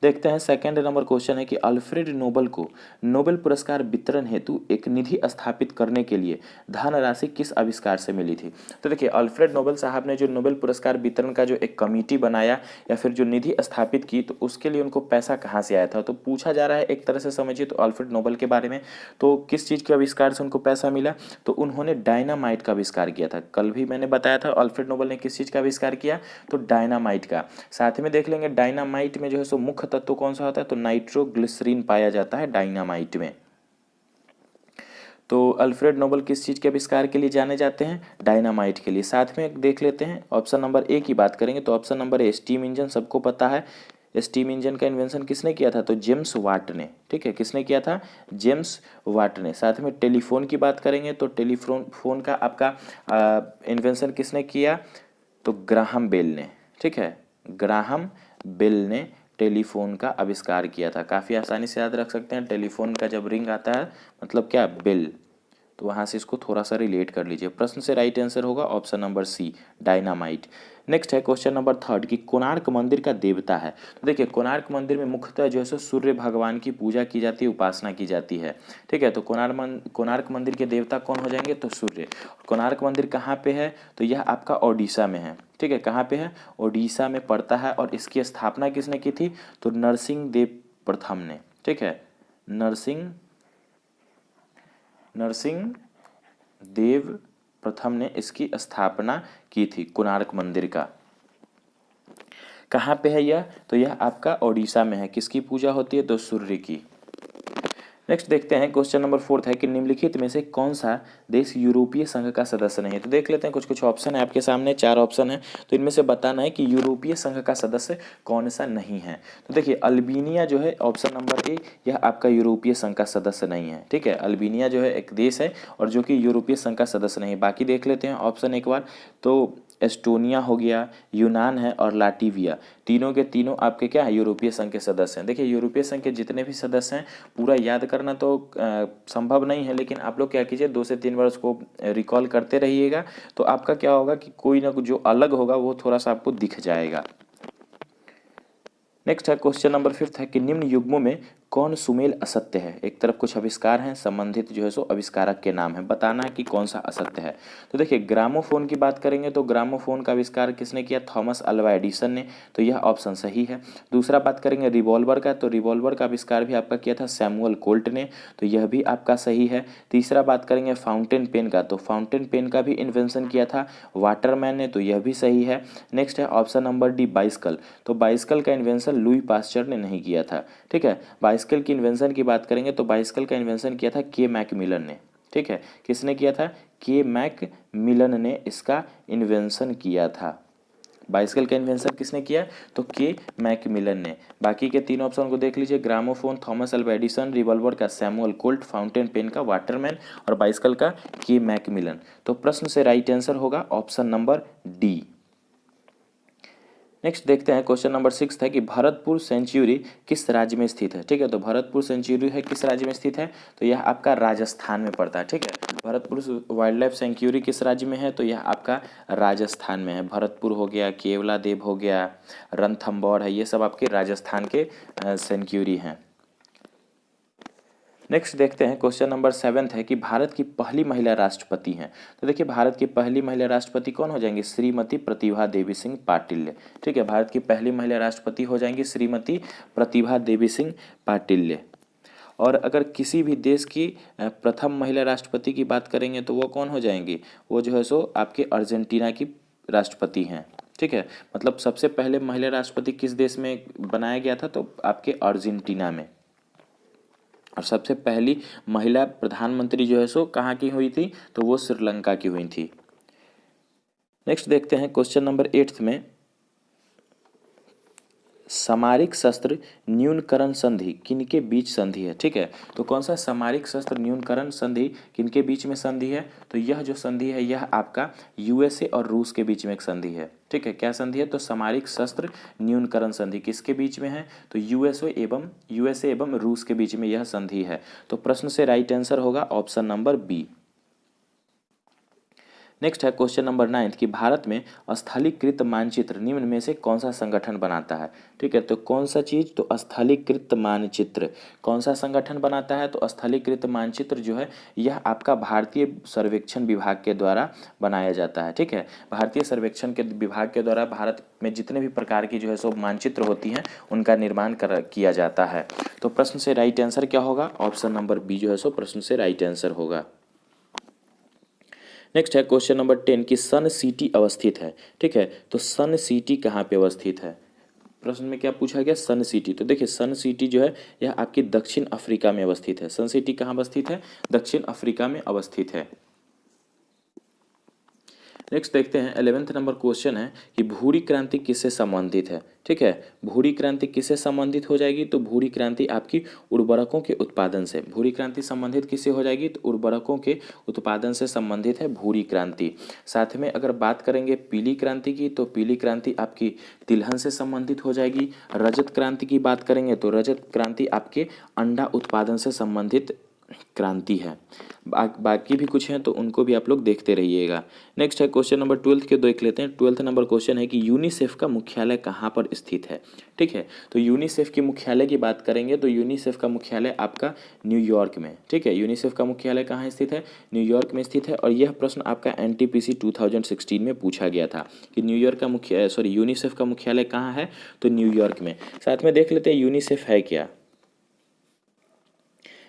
देखते हैं सेकंड नंबर क्वेश्चन है कि अल्फ्रेड नोबल को नोबेल पुरस्कार वितरण हेतु एक निधि स्थापित करने के लिए धनराशि किस आविष्कार से मिली थी। तो देखिए अल्फ्रेड नोबेल साहब ने जो नोबेल पुरस्कार वितरण का जो एक कमेटी बनाया या फिर जो निधि स्थापित की, तो उसके लिए उनको पैसा कहाँ से आया था। तो पूछा जा रहा है एक तरह से समझिए तो अल्फ्रेड नोबेल के बारे में, तो किस चीज़ के आविष्कार से उनको पैसा मिला, तो उन्होंने डायनामाइट का आविष्कार किया था। कल भी मैंने बताया था अल्फ्रेड नोबेल ने किस चीज़ का आविष्कार किया, तो डायनामाइट का। साथ में देख लेंगे डायनामाइट में जो है सो मुख्य तत्व कौन सा होता है, तो नाइट्रोग्लिसरीन पाया जाता है डायनामाइट में। तो अल्फ्रेड नोबेल किस चीज़ के आविष्कार के लिए जाने जाते हैं, डायनामाइट के लिए। साथ में देख लेते हैं ऑप्शन नंबर ए की बात करेंगे, तो option number A steam engine सबको पता है। स्टीम इंजन का इन्वेंशन किसने किया था, तो जेम्स वाट ने। ठीक है, किसने किया था, जेम्स वाट ने। साथ में टेलीफोन की बात करेंगे तो टेलीफोन का आपका इन्वेंशन किसने किया, तो ग्राहम बेल ने। ठीक है, ग्राहम बेल ने टेलीफोन का आविष्कार किया था। काफ़ी आसानी से याद रख सकते हैं, टेलीफोन का जब रिंग आता है मतलब क्या, बेल, तो वहाँ से इसको थोड़ा सा रिलेट कर लीजिए। प्रश्न से राइट आंसर होगा option number C, dynamite. Next है क्वेश्चन नंबर 3 कि कोणार्क मंदिर का देवता है। तो देखिए कोणार्क मंदिर में मुख्यतः जो है सो सूर्य भगवान की पूजा की जाती है, उपासना की जाती है। ठीक है, तो कोणार्क मंदिर के देवता कौन हो जाएंगे, तो सूर्य। कोणार्क मंदिर कहाँ पे है, तो यह आपका ओडिशा में है। ठीक है, कहाँ पे है, ओडिशा में पड़ता है। और इसकी स्थापना किसने की थी, तो नरसिंह देव प्रथम ने। ठीक है, नरसिंह देव प्रथम ने इसकी स्थापना की थी कोणार्क मंदिर का। कहाँ पे है यह, तो यह आपका ओडिशा में है। किसकी पूजा होती है, तो सूर्य की। नेक्स्ट देखते हैं क्वेश्चन नंबर 4 है कि निम्नलिखित में से कौन सा देश यूरोपीय संघ का सदस्य नहीं है। तो देख लेते हैं, कुछ कुछ ऑप्शन है आपके सामने, 4 ऑप्शन है, तो इनमें से बताना है कि यूरोपीय संघ का सदस्य कौन सा नहीं है। तो देखिए अल्बेनिया जो है ऑप्शन नंबर ए, यह आपका यूरोपीय संघ का सदस्य नहीं है। ठीक है, अल्बेनिया जो है एक देश है और जो कि यूरोपीय संघ का सदस्य नहीं है। बाकी देख लेते हैं ऑप्शन एक बार, तो एस्टोनिया हो गया, यूनान है और लाटविया, तीनों के तीनों आपके क्या है, यूरोपीय संघ के सदस्य हैं। देखिए यूरोपीय संघ के जितने भी सदस्य हैं पूरा याद करना तो संभव नहीं है, लेकिन आप लोग क्या कीजिए 2 से 3 बार उसको रिकॉल करते रहिएगा, तो आपका क्या होगा कि कोई ना जो अलग होगा वो थोड़ा सा आपको दिख जाएगा। नेक्स्ट है क्वेश्चन नंबर 5 है कि निम्न युग्मों में कौन सुमेल असत्य है। एक तरफ कुछ आविष्कार हैं, संबंधित जो है सो आविष्कारक के नाम है, बताना है कि कौन सा असत्य है। तो देखिए ग्रामोफोन की बात करेंगे तो ग्रामोफोन का आविष्कार किसने किया, थॉमस अल्वा एडिसन ने, तो यह ऑप्शन सही है। दूसरा बात करेंगे रिवॉल्वर का, तो रिवॉल्वर का आविष्कार भी आपका किया था सैमुअल कोल्ट ने, तो यह भी आपका सही है। तीसरा बात करेंगे फाउंटेन पेन का, तो फाउंटेन पेन का भी इन्वेंशन किया था वाटरमैन ने, तो यह भी सही है। नेक्स्ट है ऑप्शन नंबर डी बाइसिकल, तो बाइसिकल का इन्वेंशन लुई पास्चर ने नहीं किया था। ठीक है, बाइसिकल की इन्वेंशन की बात करेंगे तो बाइसिकल का इन्वेंशन किया था के मैकमिलन ने। ठीक है, किसने किया था, के मैकमिलन ने इसका इन्वेंशन किया था। बाइसिकल का इन्वेंशन किसने किया, तो के मैकमिलन ने। बाकी के 3 ऑप्शन को देख लीजिए, gramophone Thomas Alva Edison, revolver का सैमुअल कोल्ट, फाउंटेन पेन का वाटरमैन और बाइसिकल का के मैकमिलन। तो प्रश्न से राइट आंसर होगा ऑप्शन नंबर डी। नेक्स्ट देखते हैं क्वेश्चन नंबर 6 है कि भरतपुर सेंचुरी किस राज्य में स्थित है। ठीक है, तो भरतपुर सेंचुरी है किस राज्य में स्थित है, तो यह आपका राजस्थान में पड़ता है। ठीक है, भरतपुर वाइल्ड लाइफ सेंचुरी किस राज्य में है, तो यह आपका राजस्थान में है। भरतपुर हो गया, केवला देव हो गया, रणथंबोर है, ये सब आपके राजस्थान के सेंचुरी हैं। नेक्स्ट देखते हैं क्वेश्चन नंबर 7 है कि भारत की पहली महिला राष्ट्रपति हैं। तो देखिए भारत की पहली महिला राष्ट्रपति कौन हो जाएंगी, श्रीमती प्रतिभा देवी सिंह पाटिल। ठीक है, भारत की पहली महिला राष्ट्रपति हो जाएंगी श्रीमती प्रतिभा देवी सिंह पाटिल। और अगर किसी भी देश की प्रथम महिला राष्ट्रपति की बात करेंगे तो वो कौन हो जाएंगी, वो जो है सो आपके अर्जेंटीना की राष्ट्रपति हैं। ठीक है, मतलब सबसे पहले महिला राष्ट्रपति किस देश में बनाया गया था, तो आपके अर्जेंटीना में। और सबसे पहली महिला प्रधानमंत्री जो है सो कहाँ की हुई थी, तो वो श्रीलंका की हुई थी। नेक्स्ट देखते हैं क्वेश्चन नंबर 8 में, सामरिक शस्त्र न्यूनीकरण संधि किनके बीच संधि है। ठीक है, तो कौन सा सामरिक शस्त्र न्यूनीकरण संधि किनके बीच में संधि है, तो यह जो संधि है यह आपका यूएसए और रूस के बीच में एक संधि है। ठीक है, क्या संधि है, तो सामरिक शस्त्र न्यूनीकरण संधि किसके बीच में है, तो यूएसए एवं रूस के बीच में यह संधि है। तो प्रश्न से राइट आंसर होगा ऑप्शन नंबर बी। नेक्स्ट है क्वेश्चन नंबर 9 कि भारत में स्थलीकृत मानचित्र निम्न में से कौन सा संगठन बनाता है। ठीक है, तो कौन सा चीज, तो स्थलीकृत मानचित्र कौन सा संगठन बनाता है, तो स्थलीकृत मानचित्र जो है यह आपका भारतीय सर्वेक्षण विभाग के द्वारा बनाया जाता है। ठीक है, भारतीय सर्वेक्षण के विभाग के द्वारा भारत में जितने भी प्रकार की जो है सो मानचित्र होती हैं उनका निर्माण किया जाता है। तो प्रश्न से राइट आंसर क्या होगा, ऑप्शन नंबर बी जो है सो प्रश्न से राइट आंसर होगा। नेक्स्ट है क्वेश्चन नंबर 10 कि सन सिटी अवस्थित है। ठीक है, तो सन सिटी कहाँ पे अवस्थित है, प्रश्न में क्या पूछा गया, सन सिटी। तो देखिए सन सिटी जो है यह आपकी दक्षिण अफ्रीका में अवस्थित है। सन सिटी कहाँ अवस्थित है, दक्षिण अफ्रीका में अवस्थित है। नेक्स्ट देखते हैं 11th नंबर क्वेश्चन है कि भूरी क्रांति किससे संबंधित है। ठीक है, भूरी क्रांति किससे संबंधित हो जाएगी, तो भूरी क्रांति आपकी उर्वरकों के उत्पादन से। भूरी क्रांति संबंधित किससे हो जाएगी, तो उर्वरकों के उत्पादन से संबंधित है भूरी क्रांति। साथ में अगर बात करेंगे पीली क्रांति की, तो पीली क्रांति आपकी तिलहन से संबंधित हो जाएगी। रजत क्रांति की बात करेंगे तो रजत क्रांति आपके अंडा उत्पादन से संबंधित क्रांति है। बाकी भी कुछ हैं तो उनको भी आप लोग देखते रहिएगा। नेक्स्ट है क्वेश्चन नंबर 12 के देख लेते हैं। 12th नंबर क्वेश्चन है कि यूनिसेफ का मुख्यालय कहाँ पर स्थित है। ठीक है, तो यूनिसेफ के मुख्यालय की बात करेंगे तो यूनिसेफ का मुख्यालय आपका न्यूयॉर्क में। ठीक है, यूनिसेफ का मुख्यालय कहाँ स्थित है, न्यूयॉर्क में स्थित है। और यह प्रश्न आपका एनटीपीसी 2016 में पूछा गया था कि यूनिसेफ का मुख्यालय कहाँ है, तो न्यूयॉर्क में। साथ में देख लेते हैं यूनिसेफ है क्या।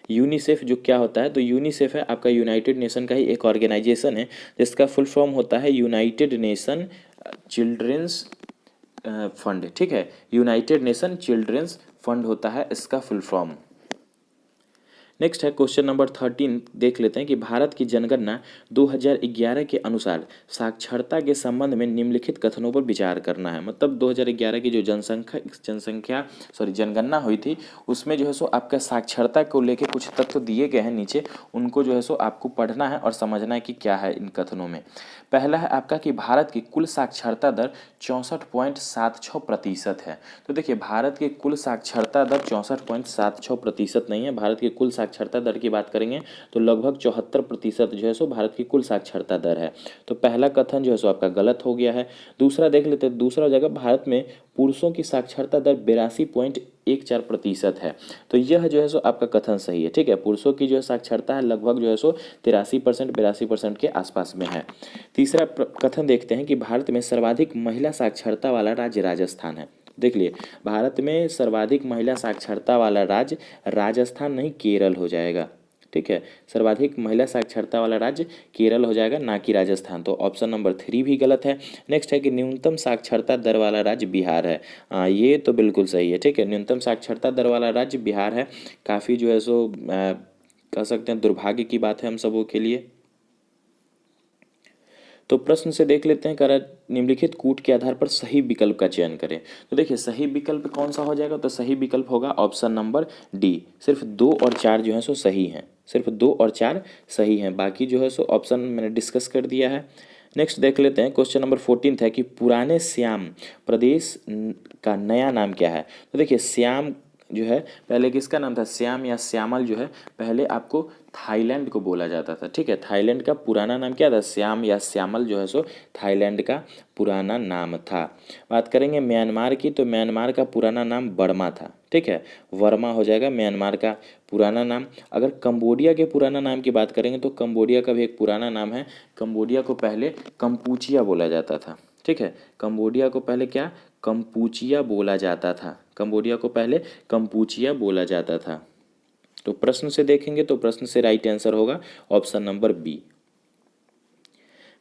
यूनिसेफ जो क्या होता है, तो यूनिसेफ है आपका यूनाइटेड नेशन का ही एक ऑर्गेनाइजेशन है जिसका फुल फॉर्म होता है यूनाइटेड नेशन चिल्ड्रंस फंड। ठीक है, यूनाइटेड नेशन चिल्ड्रंस फंड होता है इसका फुल फॉर्म। नेक्स्ट है क्वेश्चन नंबर 13 देख लेते हैं कि भारत की जनगणना 2011 के अनुसार साक्षरता के संबंध में निम्नलिखित कथनों पर विचार करना है। मतलब 2011 की जो जनगणना हुई थी उसमें जो है सो आपका साक्षरता को लेके कुछ तत्व दिए गए हैं नीचे, उनको जो है सो आपको पढ़ना है और समझना है कि क्या है इन कथनों में। पहला है आपका कि भारत की कुल साक्षरता दर 64.76% है। तो देखिए भारत की कुल साक्षरता दर 64.76% नहीं है, भारत की कुल साक्षरता दर की बात करेंगे तो लगभग 74% जो है सो भारत की कुल साक्षरता दर है। तो पहला कथन जो है सो आपका गलत हो गया है। दूसरा देख लेते हैं, दूसरा जगह भारत में पुरुषों की साक्षरता दर 82.14% है। तो यह जो है सो आपका कथन सही है। ठीक है, पुरुषों की जो है साक्षरता है लगभग जो है सो 83% के आसपास में है। तीसरा कथन देखते हैं कि भारत में सर्वाधिक महिला साक्षरता वाला राज्य राजस्थान है। देख लिए, भारत में सर्वाधिक महिला साक्षरता वाला राज्य राजस्थान नहीं केरल हो जाएगा। ठीक है, सर्वाधिक महिला साक्षरता वाला राज्य केरल हो जाएगा, ना कि राजस्थान। तो ऑप्शन नंबर 3 भी गलत है। नेक्स्ट है कि न्यूनतम साक्षरता दर वाला राज्य बिहार है। ये तो बिल्कुल सही है। ठीक है, न्यूनतम साक्षरता दर वाला राज्य बिहार है। काफ़ी जो है सो कह सकते हैं दुर्भाग्य की बात है हम सबों के लिए। तो प्रश्न से देख लेते हैं, कह रहा है निम्नलिखित कूट के आधार पर सही विकल्प का चयन करें। तो देखिए सही विकल्प कौन सा हो जाएगा, तो सही विकल्प होगा ऑप्शन नंबर डी। सिर्फ 2 और 4 जो है सो सही हैं, सिर्फ 2 और 4 सही हैं, बाकी जो है सो ऑप्शन मैंने डिस्कस कर दिया है। नेक्स्ट देख लेते हैं क्वेश्चन नंबर 14 है कि पुराने श्याम प्रदेश का नया नाम क्या है। तो देखिए श्याम जो है पहले किसका नाम था, श्याम या श्यामल जो है पहले आपको थाईलैंड को बोला जाता था। ठीक है, थाईलैंड का पुराना नाम क्या था, श्याम या श्यामल जो है सो थाईलैंड का पुराना नाम था। बात करेंगे म्यांमार की, तो म्यांमार का पुराना नाम बर्मा था। ठीक है, वर्मा हो जाएगा म्यांमार का पुराना नाम। अगर कंबोडिया के पुराना नाम की बात करेंगे तो कंबोडिया का भी एक पुराना नाम है। कंबोडिया को पहले कंपूचिया बोला जाता था। ठीक है, कंबोडिया को पहले क्या, कंपूचिया बोला जाता था। कंबोडिया को पहले कंपूचिया बोला जाता था। तो प्रश्न से देखेंगे तो प्रश्न से राइट आंसर होगा ऑप्शन नंबर बी।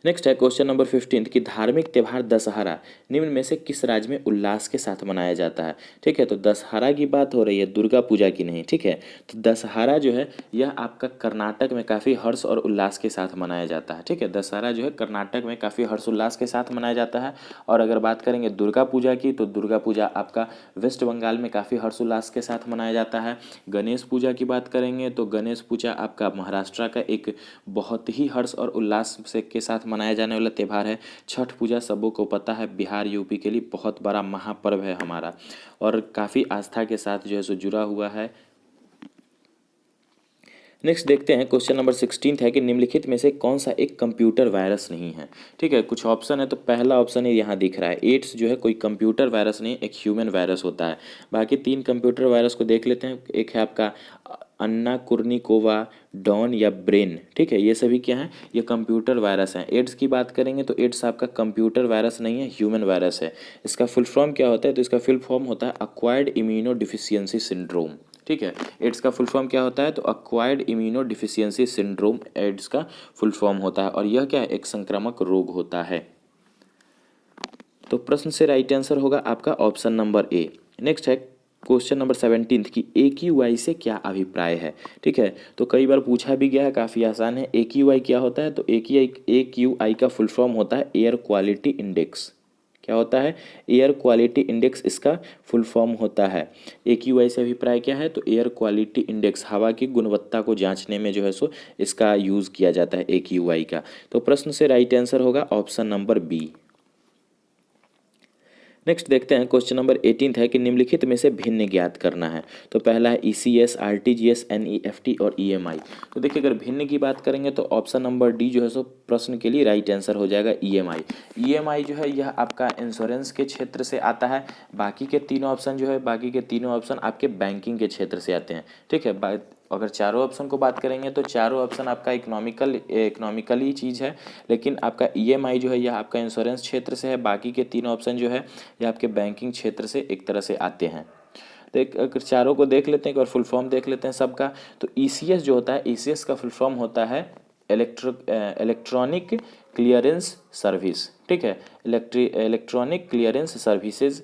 नेक्स्ट है क्वेश्चन नंबर 15 कि धार्मिक त्यौहार दशहरा निम्न में से किस राज्य में उल्लास के साथ मनाया जाता है। ठीक है, तो दशहरा की बात हो रही है, दुर्गा पूजा की नहीं। ठीक है, तो दशहरा जो है यह आपका कर्नाटक में काफ़ी हर्ष और उल्लास के साथ मनाया जाता है। ठीक है, दशहरा जो है कर्नाटक में काफ़ी हर्षोल्लास के साथ मनाया जाता है। और अगर बात करेंगे दुर्गा पूजा की, तो दुर्गा पूजा आपका वेस्ट बंगाल में काफ़ी हर्षोल्लास के साथ मनाया जाता है। गणेश पूजा की बात करेंगे तो गणेश पूजा आपका महाराष्ट्र का एक बहुत ही हर्ष और उल्लास से के साथ मनाया जाने वाला त्यौहार है। छठ पूजा सबों को पता है बिहार यूपी के लिए बहुत बड़ा महापर्व है हमारा, और काफ़ी आस्था के साथ जो है सो जुड़ा हुआ है। नेक्स्ट देखते हैं क्वेश्चन नंबर 16 है कि निम्नलिखित में से कौन सा एक कंप्यूटर वायरस नहीं है। ठीक है, कुछ ऑप्शन है, तो पहला ऑप्शन है यहाँ दिख रहा है, एड्स जो है कोई कंप्यूटर वायरस नहीं, एक ह्यूमन वायरस होता है। बाकी 3 कंप्यूटर वायरस को देख लेते हैं। एक है आपका अन्ना कुर्निकोवा, डॉन या ब्रेन। ठीक है, ये सभी क्या हैं, ये कंप्यूटर वायरस हैं। एड्स की बात करेंगे तो एड्स आपका कंप्यूटर वायरस नहीं है, ह्यूमन वायरस है। इसका फुल फॉर्म क्या होता है, तो इसका फुल फॉर्म होता है अक्वायर्ड इम्यूनो डिफिशियंसी सिंड्रोम। ठीक है, एड्स का फुल फॉर्म क्या होता है, तो acquired immuno deficiency syndrome AIDS का फुल फॉर्म होता है, और यह क्या है, एक संक्रामक रोग होता है। तो प्रश्न से राइट आंसर होगा आपका ऑप्शन नंबर ए। नेक्स्ट है क्वेश्चन नंबर 17 की AQI से क्या अभिप्राय है। ठीक है, तो कई बार पूछा भी गया है, काफ़ी आसान है। AQI क्या होता है, तो AQI का फुल फॉर्म होता है एयर क्वालिटी इंडेक्स। क्या होता है, एयर क्वालिटी इंडेक्स इसका फुल फॉर्म होता है। AQI से अभिप्राय क्या है, तो एयर क्वालिटी इंडेक्स, हवा की गुणवत्ता को जांचने में जो है सो इसका यूज़ किया जाता है AQI का। तो प्रश्न से राइट आंसर होगा ऑप्शन नंबर बी। नेक्स्ट देखते हैं क्वेश्चन नंबर 18 है कि निम्नलिखित में से भिन्न ज्ञात करना है। तो पहला है ECS, RTGS, NEFT और EMI। तो देखिए, अगर भिन्न की बात करेंगे तो ऑप्शन नंबर डी जो है सो प्रश्न के लिए राइट आंसर हो जाएगा EMI। EMI जो है यह आपका इंश्योरेंस के क्षेत्र से आता है। बाकी के तीनों ऑप्शन आपके बैंकिंग के क्षेत्र से आते हैं। ठीक है, अगर चारों ऑप्शन को बात करेंगे तो चारों ऑप्शन आपका इकोनॉमिकली चीज़ है, लेकिन आपका EMI जो है यह आपका इंश्योरेंस क्षेत्र से है। बाकी के तीनों ऑप्शन जो है ये आपके बैंकिंग क्षेत्र से एक तरह से आते हैं। तो अगर चारों को देख लेते हैं, एक बार फुल फॉर्म देख लेते हैं सबका। तो ECS जो होता है, ECS का फुल फॉर्म होता है इलेक्ट्रॉनिक क्लियरेंस सर्विस। ठीक है, इलेक्ट्रॉनिक क्लियरेंस सर्विसेज।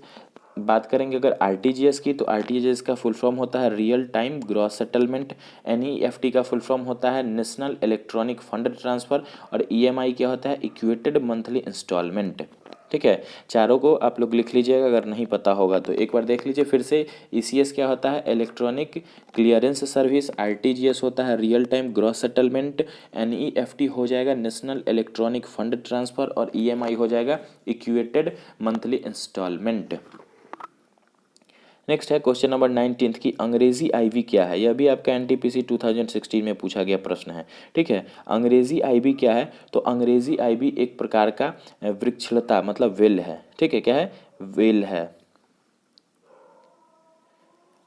बात करेंगे अगर RTGS की, तो RTGS का फुल फॉर्म होता है real time gross settlement. NEFT का फुल फॉर्म होता है नेशनल इलेक्ट्रॉनिक फंड ट्रांसफ़र। और EMI क्या होता है, इक्वेटेड मंथली इंस्टॉलमेंट। ठीक है, चारों को आप लोग लिख लीजिएगा अगर नहीं पता होगा तो एक बार देख लीजिए फिर से। ECS क्या होता है, इलेक्ट्रॉनिक क्लियरेंस सर्विस। RTGS होता है real time gross settlement. NEFT हो जाएगा नेशनल इलेक्ट्रॉनिक फंड ट्रांसफ़र। और EMI हो जाएगा इक्वेटेड मंथली इंस्टॉलमेंट। नेक्स्ट है क्वेश्चन नंबर 19 की अंग्रेजी IB क्या है। यह भी आपका NTPC 2016 में पूछा गया प्रश्न है। ठीक है, अंग्रेजी IB क्या है, तो अंग्रेजी IB एक प्रकार का वृक्षलता मतलब वेल है। ठीक है, क्या है, वेल है।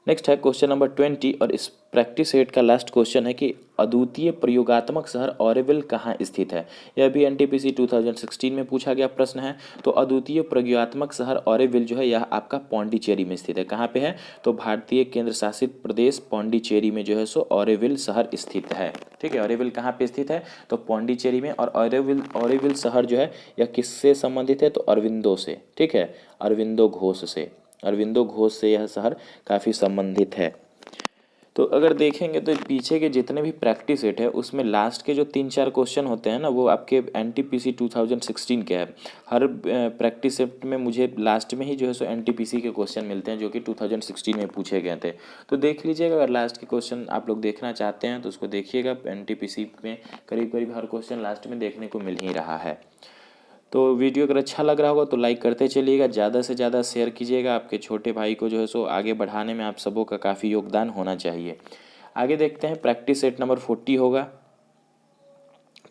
नेक्स्ट है क्वेश्चन नंबर 20 और इस प्रैक्टिस सेट का लास्ट क्वेश्चन है कि अद्वितीय प्रयोगात्मक शहर ऑरेविल कहाँ स्थित है। यह भी NTPC 2016 में पूछा गया प्रश्न है। तो अद्वितीय प्रयोगात्मक शहर ऑरेविल जो है यह आपका पौंडीचेरी में स्थित है। कहाँ पे है, तो भारतीय केंद्र शासित प्रदेश पौंडीचेरी में जो है सो ऑरेविल शहर स्थित है। ठीक है, ऑरेविल कहाँ पे स्थित है, तो पौंडीचेरी में। और ऑरेविल शहर जो है यह किससे संबंधित है, तो अरविंदो से। ठीक है, अरविंदो घोष से यह शहर काफ़ी संबंधित है। तो अगर देखेंगे तो पीछे के जितने भी प्रैक्टिस सेट है उसमें लास्ट के जो 3-4 क्वेश्चन होते हैं ना, वो आपके NTPC 2016 के हैं। हर प्रैक्टिस सेट में मुझे लास्ट में ही जो है सो NTPC के क्वेश्चन मिलते हैं जो कि 2016 में पूछे गए थे। तो देख लीजिएगा, अगर लास्ट के क्वेश्चन आप लोग देखना चाहते हैं तो उसको देखिएगा। NTPC में करीब करीब हर क्वेश्चन लास्ट में देखने को मिल ही रहा है। तो वीडियो अगर अच्छा लग रहा होगा तो लाइक करते चलिएगा, ज़्यादा से ज़्यादा शेयर कीजिएगा। आपके छोटे भाई को जो है सो आगे बढ़ाने में आप सबों का काफ़ी योगदान होना चाहिए। आगे देखते हैं प्रैक्टिस सेट नंबर 40 होगा।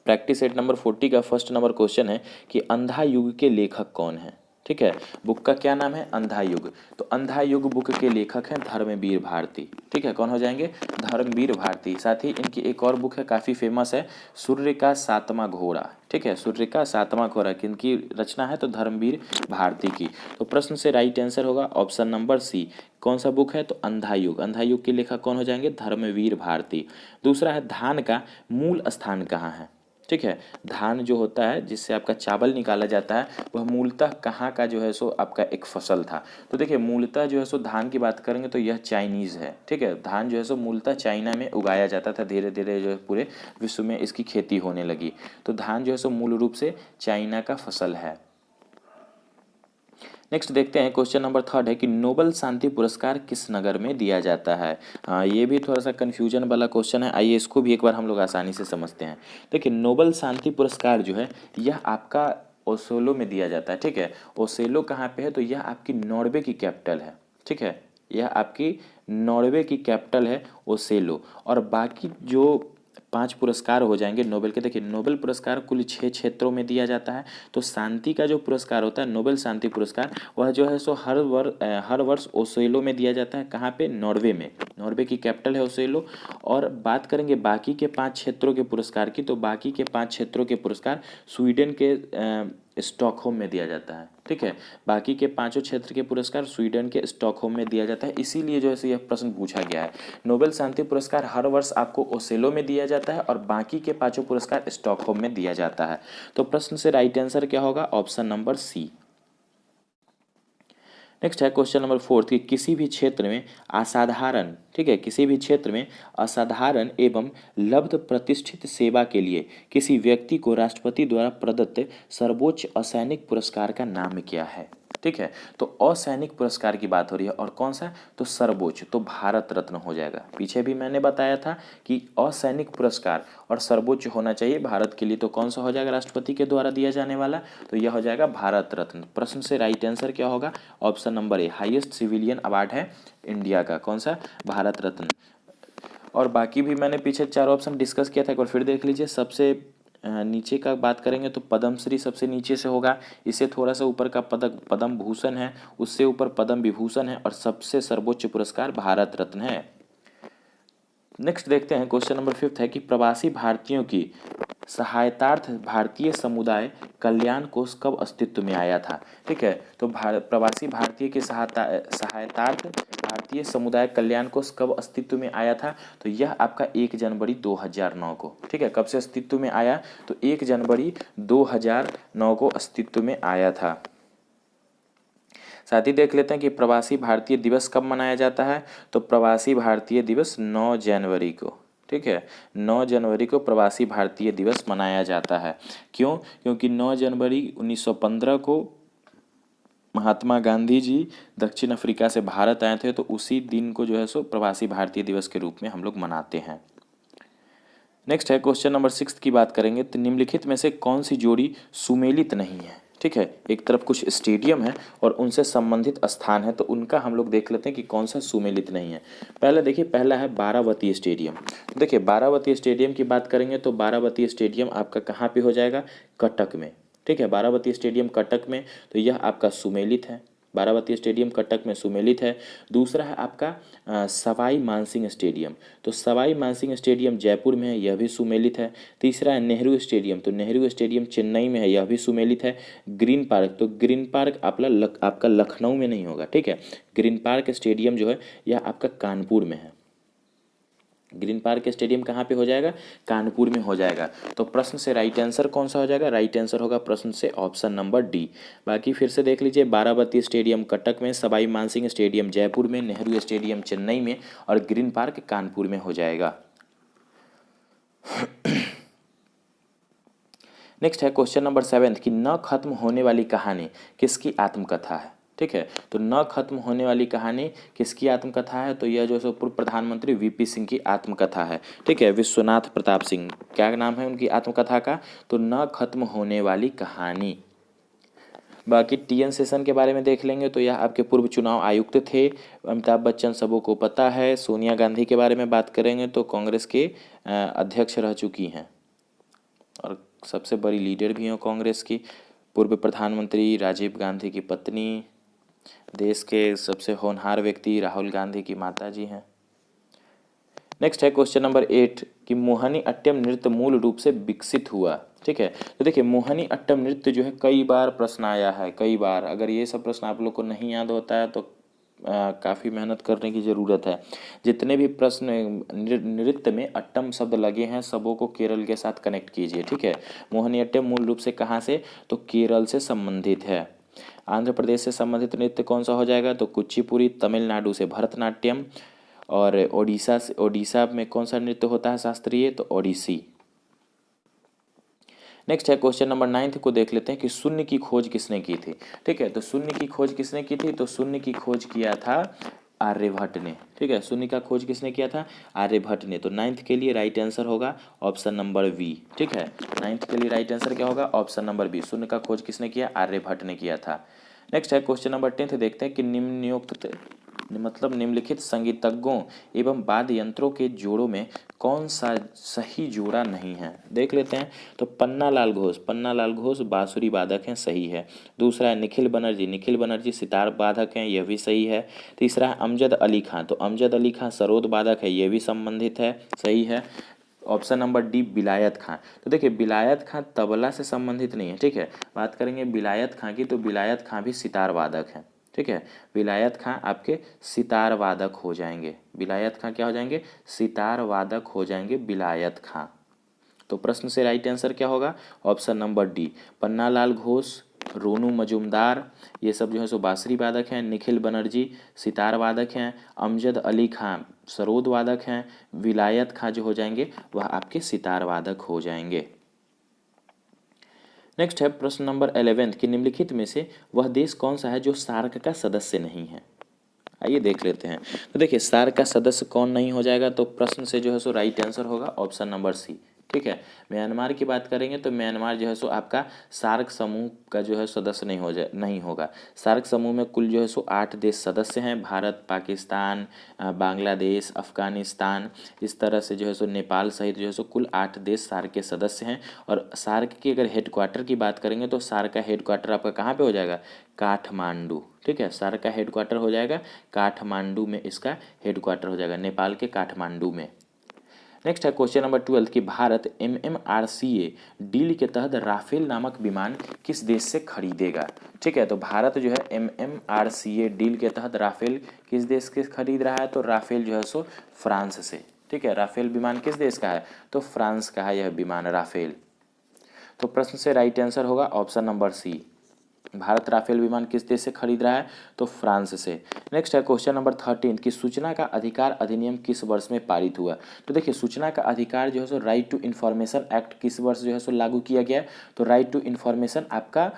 प्रैक्टिस सेट नंबर 40 का फर्स्ट नंबर क्वेश्चन है कि अंधा युग के लेखक कौन है। ठीक है। बुक का क्या नाम है? अंधा युग। तो अंधा युग बुक के लेखक हैं धर्मवीर भारती। ठीक है, कौन हो जाएंगे? धर्मवीर भारती। साथ ही इनकी एक और बुक है, काफ़ी फेमस है, सूर्य का सातवां घोड़ा। ठीक है, सूर्य का सातवां घोड़ा किनकी रचना है? तो धर्मवीर भारती की। तो प्रश्न से राइट आंसर होगा ऑप्शन नंबर सी। कौन सा बुक है? तो अंधा युग। अंधा युग के लेखक कौन हो जाएंगे? धर्मवीर भारती। दूसरा है धान का मूल स्थान कहाँ है? ठीक है, धान जो होता है जिससे आपका चावल निकाला जाता है, वह मूलतः कहाँ का जो है सो आपका एक फसल था? तो देखिए मूलतः जो है सो धान की बात करेंगे तो यह चाइनीज़ है। ठीक है, धान जो है सो मूलतः चाइना में उगाया जाता था, धीरे धीरे जो है पूरे विश्व में इसकी खेती होने लगी। तो धान जो है सो मूल रूप से चाइना का फसल है। नेक्स्ट देखते हैं, क्वेश्चन नंबर थर्ड है कि नोबेल शांति पुरस्कार किस नगर में दिया जाता है? हाँ, ये भी थोड़ा सा कन्फ्यूजन वाला क्वेश्चन है, आइए इसको भी एक बार हम लोग आसानी से समझते हैं। देखिए नोबेल शांति पुरस्कार जो है यह आपका ओसेलो में दिया जाता है। ठीक है, ओसेलो कहाँ पे है? तो यह आपकी नॉर्वे की कैपिटल है। ठीक है, यह आपकी नॉर्वे की कैपिटल है ओसेलो। और बाकी जो 5 पुरस्कार हो जाएंगे नोबेल के। देखिए नोबेल पुरस्कार कुल 6 क्षेत्रों में दिया जाता है। तो शांति का जो पुरस्कार होता है नोबेल शांति पुरस्कार, वह जो है सो हर वर्ष ओसेलो में दिया जाता है। कहाँ पे? नॉर्वे में। नॉर्वे की कैपिटल है ओसेलो। और बात करेंगे बाकी के 5 क्षेत्रों के पुरस्कार की, तो बाकी के 5 क्षेत्रों के पुरस्कार स्वीडन के स्टॉकहोम में दिया जाता है। ठीक है, बाकी के 5 क्षेत्र के पुरस्कार स्वीडन के स्टॉकहोम में दिया जाता है। इसीलिए जो है यह प्रश्न पूछा गया है। नोबेल शांति पुरस्कार हर वर्ष आपको ओसेलो में दिया जाता है और बाकी के 5 पुरस्कार स्टॉकहोम में दिया जाता है। तो प्रश्न से राइट आंसर क्या होगा? Option number C. नेक्स्ट है क्वेश्चन नंबर फोर्थ कि किसी भी क्षेत्र में असाधारण, ठीक है, किसी भी क्षेत्र में असाधारण एवं लब्ध प्रतिष्ठित सेवा के लिए किसी व्यक्ति को राष्ट्रपति द्वारा प्रदत्त सर्वोच्च असैनिक पुरस्कार का नाम क्या है? ठीक है, तो असैनिक पुरस्कार की बात हो रही है और कौन सा? तो सर्वोच्च, तो भारत रत्न हो जाएगा। पीछे भी मैंने बताया था कि असैनिक पुरस्कार और सर्वोच्च होना चाहिए भारत के लिए, तो कौन सा हो जाएगा राष्ट्रपति के द्वारा दिया जाने वाला? तो यह हो जाएगा भारत रत्न। प्रश्न से राइट आंसर क्या होगा? Option number A, highest civilian award है इंडिया का, कौन सा? भारत रत्न। और बाकी भी मैंने पीछे 4 ऑप्शन डिस्कस किया था, एक बार फिर देख लीजिए। सबसे नीचे का बात करेंगे तो पद्मश्री सबसे नीचे से होगा, इससे थोड़ा सा ऊपर का पदक पद्म भूषण है, उससे ऊपर पद्म विभूषण है और सबसे सर्वोच्च पुरस्कार भारत रत्न है। नेक्स्ट देखते हैं, क्वेश्चन नंबर 5 है कि प्रवासी भारतीयों की सहायतार्थ भारतीय समुदाय कल्याण कोष कब अस्तित्व में आया था? ठीक है, तो प्रवासी भारतीय की सहायतार्थ भारतीय समुदाय कल्याण कोष कब अस्तित्व में आया था? तो यह आपका 1 जनवरी 2009 को। ठीक है, कब से अस्तित्व में आया? तो 1 जनवरी 2009 को अस्तित्व में आया था। साथ ही देख लेते हैं कि प्रवासी भारतीय दिवस कब मनाया जाता है? तो प्रवासी भारतीय दिवस 9 जनवरी को। ठीक है, 9 जनवरी को प्रवासी भारतीय दिवस मनाया जाता है। क्यों? क्योंकि 9 जनवरी 1915 को महात्मा गांधी जी दक्षिण अफ्रीका से भारत आए थे, तो उसी दिन को जो है सो प्रवासी भारतीय दिवस के रूप में हम लोग मनाते हैं। नेक्स्ट है क्वेश्चन नंबर 6 की बात करेंगे तो निम्नलिखित में से कौन सी जोड़ी सुमेलित नहीं है? ठीक है, एक तरफ कुछ स्टेडियम है और उनसे संबंधित स्थान है, तो उनका हम लोग देख लेते हैं कि कौन सा सुमेलित नहीं है। पहले देखिए, पहला है बारावती स्टेडियम। देखिए बारावती स्टेडियम की बात करेंगे तो बारावती स्टेडियम आपका कहाँ पे हो जाएगा? कटक में। ठीक है, बारावती स्टेडियम कटक में, तो यह आपका सुमेलित है। बारावती स्टेडियम कटक में सुमेलित है। दूसरा है आपका सवाई मानसिंह स्टेडियम, तो सवाई मानसिंह स्टेडियम जयपुर में है, यह भी सुमेलित है। तीसरा है नेहरू स्टेडियम, तो नेहरू स्टेडियम चेन्नई में है, यह भी सुमेलित है। ग्रीन पार्क, तो ग्रीन पार्क आपका लखनऊ में नहीं होगा। ठीक है, ग्रीन पार्क स्टेडियम जो है यह आपका कानपुर में है। ग्रीन पार्क स्टेडियम कहाँ पे हो जाएगा? कानपुर में हो जाएगा। तो प्रश्न से राइट आंसर कौन सा हो जाएगा? राइट आंसर होगा प्रश्न से ऑप्शन नंबर डी। बाकी फिर से देख लीजिए, बारावती स्टेडियम कटक में, सवाई मानसिंह स्टेडियम जयपुर में, नेहरू स्टेडियम चेन्नई में और ग्रीन पार्क कानपुर में हो जाएगा। नेक्स्ट है क्वेश्चन नंबर 7 कि न खत्म होने वाली कहानी किसकी आत्मकथा है? ठीक है, तो न खत्म होने वाली कहानी किसकी आत्मकथा है? तो यह जो है पूर्व प्रधानमंत्री वीपी सिंह की आत्मकथा है। ठीक है, विश्वनाथ प्रताप सिंह, क्या नाम है उनकी आत्मकथा का? तो न खत्म होने वाली कहानी। बाकी टीएन शेषन के बारे में देख लेंगे तो यह आपके पूर्व चुनाव आयुक्त थे। अमिताभ बच्चन सबों को पता है। सोनिया गांधी के बारे में बात करेंगे तो कांग्रेस के अध्यक्ष रह चुकी हैं और सबसे बड़ी लीडर भी हैं कांग्रेस की। पूर्व प्रधानमंत्री राजीव गांधी की पत्नी, देश के सबसे होनहार व्यक्ति राहुल गांधी की माता जी हैं। नेक्स्ट है क्वेश्चन नंबर 8 कि मोहिनी अट्टम नृत्य मूल रूप से विकसित हुआ। ठीक है, तो देखिए मोहिनी अट्टम नृत्य जो है कई बार प्रश्न आया है, कई बार। अगर ये सब प्रश्न आप लोग को नहीं याद होता है तो काफ़ी मेहनत करने की ज़रूरत है। जितने भी प्रश्न नृत्य में अट्टम शब्द लगे हैं सबों को केरल के साथ कनेक्ट कीजिए। ठीक है, मोहिनी अट्टम मूल रूप से कहाँ से, तो केरल से संबंधित है। आंध्र प्रदेश से संबंधित नृत्य कौन सा हो जाएगा, तो कुचिपुड़ी। तमिलनाडु से भरतनाट्यम। और ओडिशा में कौन सा नृत्य होता है शास्त्रीय, तो ओडिसी। नेक्स्ट है क्वेश्चन नंबर 9 को देख लेते हैं कि शून्य की खोज किसने की थी। ठीक है, तो शून्य की खोज किसने की थी, तो शून्य की खोज किया था आर्यभट्ट ने। ठीक है, शून्य का खोज किसने किया था, आर्यभट्ट ने। तो 9th के लिए राइट आंसर होगा ऑप्शन नंबर बी। ठीक है, 9th के लिए राइट आंसर क्या होगा, ऑप्शन नंबर बी। शून्य का खोज किसने किया, आर्यभट्ट ने किया था। नेक्स्ट है क्वेश्चन नंबर 10 देखते हैं कि निम्नलिखित संगीतज्ञों एवं वाद्य यंत्रों के जोड़ों में कौन सा सही जोड़ा नहीं है। देख लेते हैं, तो पन्ना लाल घोष बांसुरी वादक हैं, सही है। दूसरा है निखिल बनर्जी सितार वादक हैं, यह भी सही है। तीसरा है अमजद अली खां, तो अमजद अली खां सरोद वादक है, यह भी संबंधित है, सही है। ऑप्शन नंबर डी विलायत खां, तो देखिए विलायत खां तबला से संबंधित नहीं है। ठीक है, बात करेंगे विलायत खां की, तो विलायत खां भी सितार वादक हैं। ठीक है, विलायत खां आपके सितार वादक हो जाएंगे। विलायत खां क्या हो जाएंगे, सितार वादक हो जाएंगे विलायत खां। तो प्रश्न से राइट आंसर क्या होगा, option number D. Pannalal Ghosh, Ronu Majumdar, ये सब जो है सो बांसुरी वादक हैं। निखिल बनर्जी सितार वादक हैं। अमजद अली खां सरोद वादक हैं। विलायत खां जो हो जाएंगे वह आपके सितार वादक हो जाएंगे। नेक्स्ट है प्रश्न नंबर 11 कि निम्नलिखित में से वह देश कौन सा है जो सार्क का सदस्य नहीं है। आइए देख लेते हैं। तो देखिए सार्क का सदस्य कौन नहीं हो जाएगा, तो प्रश्न से जो है सो राइट आंसर होगा ऑप्शन नंबर सी। ठीक है, म्यांमार की बात करेंगे तो म्यांमार जो है सो आपका सार्क समूह का जो है सदस्य नहीं होगा। सार्क समूह में कुल जो है सो 8 देश सदस्य हैं, भारत, पाकिस्तान, बांग्लादेश, अफगानिस्तान, इस तरह से जो है सो नेपाल सहित जो है सो कुल 8 देश सार्क के सदस्य हैं। और सार्क की अगर हेडक्वार्टर की बात करेंगे तो सार्क का हेडक्वार्टर आपका कहाँ पे हो जाएगा, काठमांडू। ठीक है, सार्क का हेडक्वार्टर हो जाएगा काठमांडू में, इसका हेडक्वार्टर हो जाएगा नेपाल के काठमांडू में। नेक्स्ट है क्वेश्चन नंबर 12 कि भारत MMRCA डील के तहत राफेल नामक विमान किस देश से खरीदेगा। ठीक है, तो भारत जो है MMRCA डील के तहत राफेल किस देश के खरीद रहा है, तो राफेल जो है सो फ्रांस से। ठीक है, राफेल विमान किस देश का है, तो फ्रांस का है यह विमान राफेल। तो प्रश्न से राइट आंसर होगा option number C. Bharat Rafale विमान किस देश से खरीद रहा है, तो फ्रांस से। नेक्स्ट है क्वेश्चन नंबर 13 कि सूचना का अधिकार अधिनियम किस वर्ष में पारित हुआ। तो देखिए सूचना का अधिकार जो है सो राइट टू इन्फॉर्मेशन एक्ट किस वर्ष जो है सो लागू किया गया, तो राइट टू इन्फॉर्मेशन आपका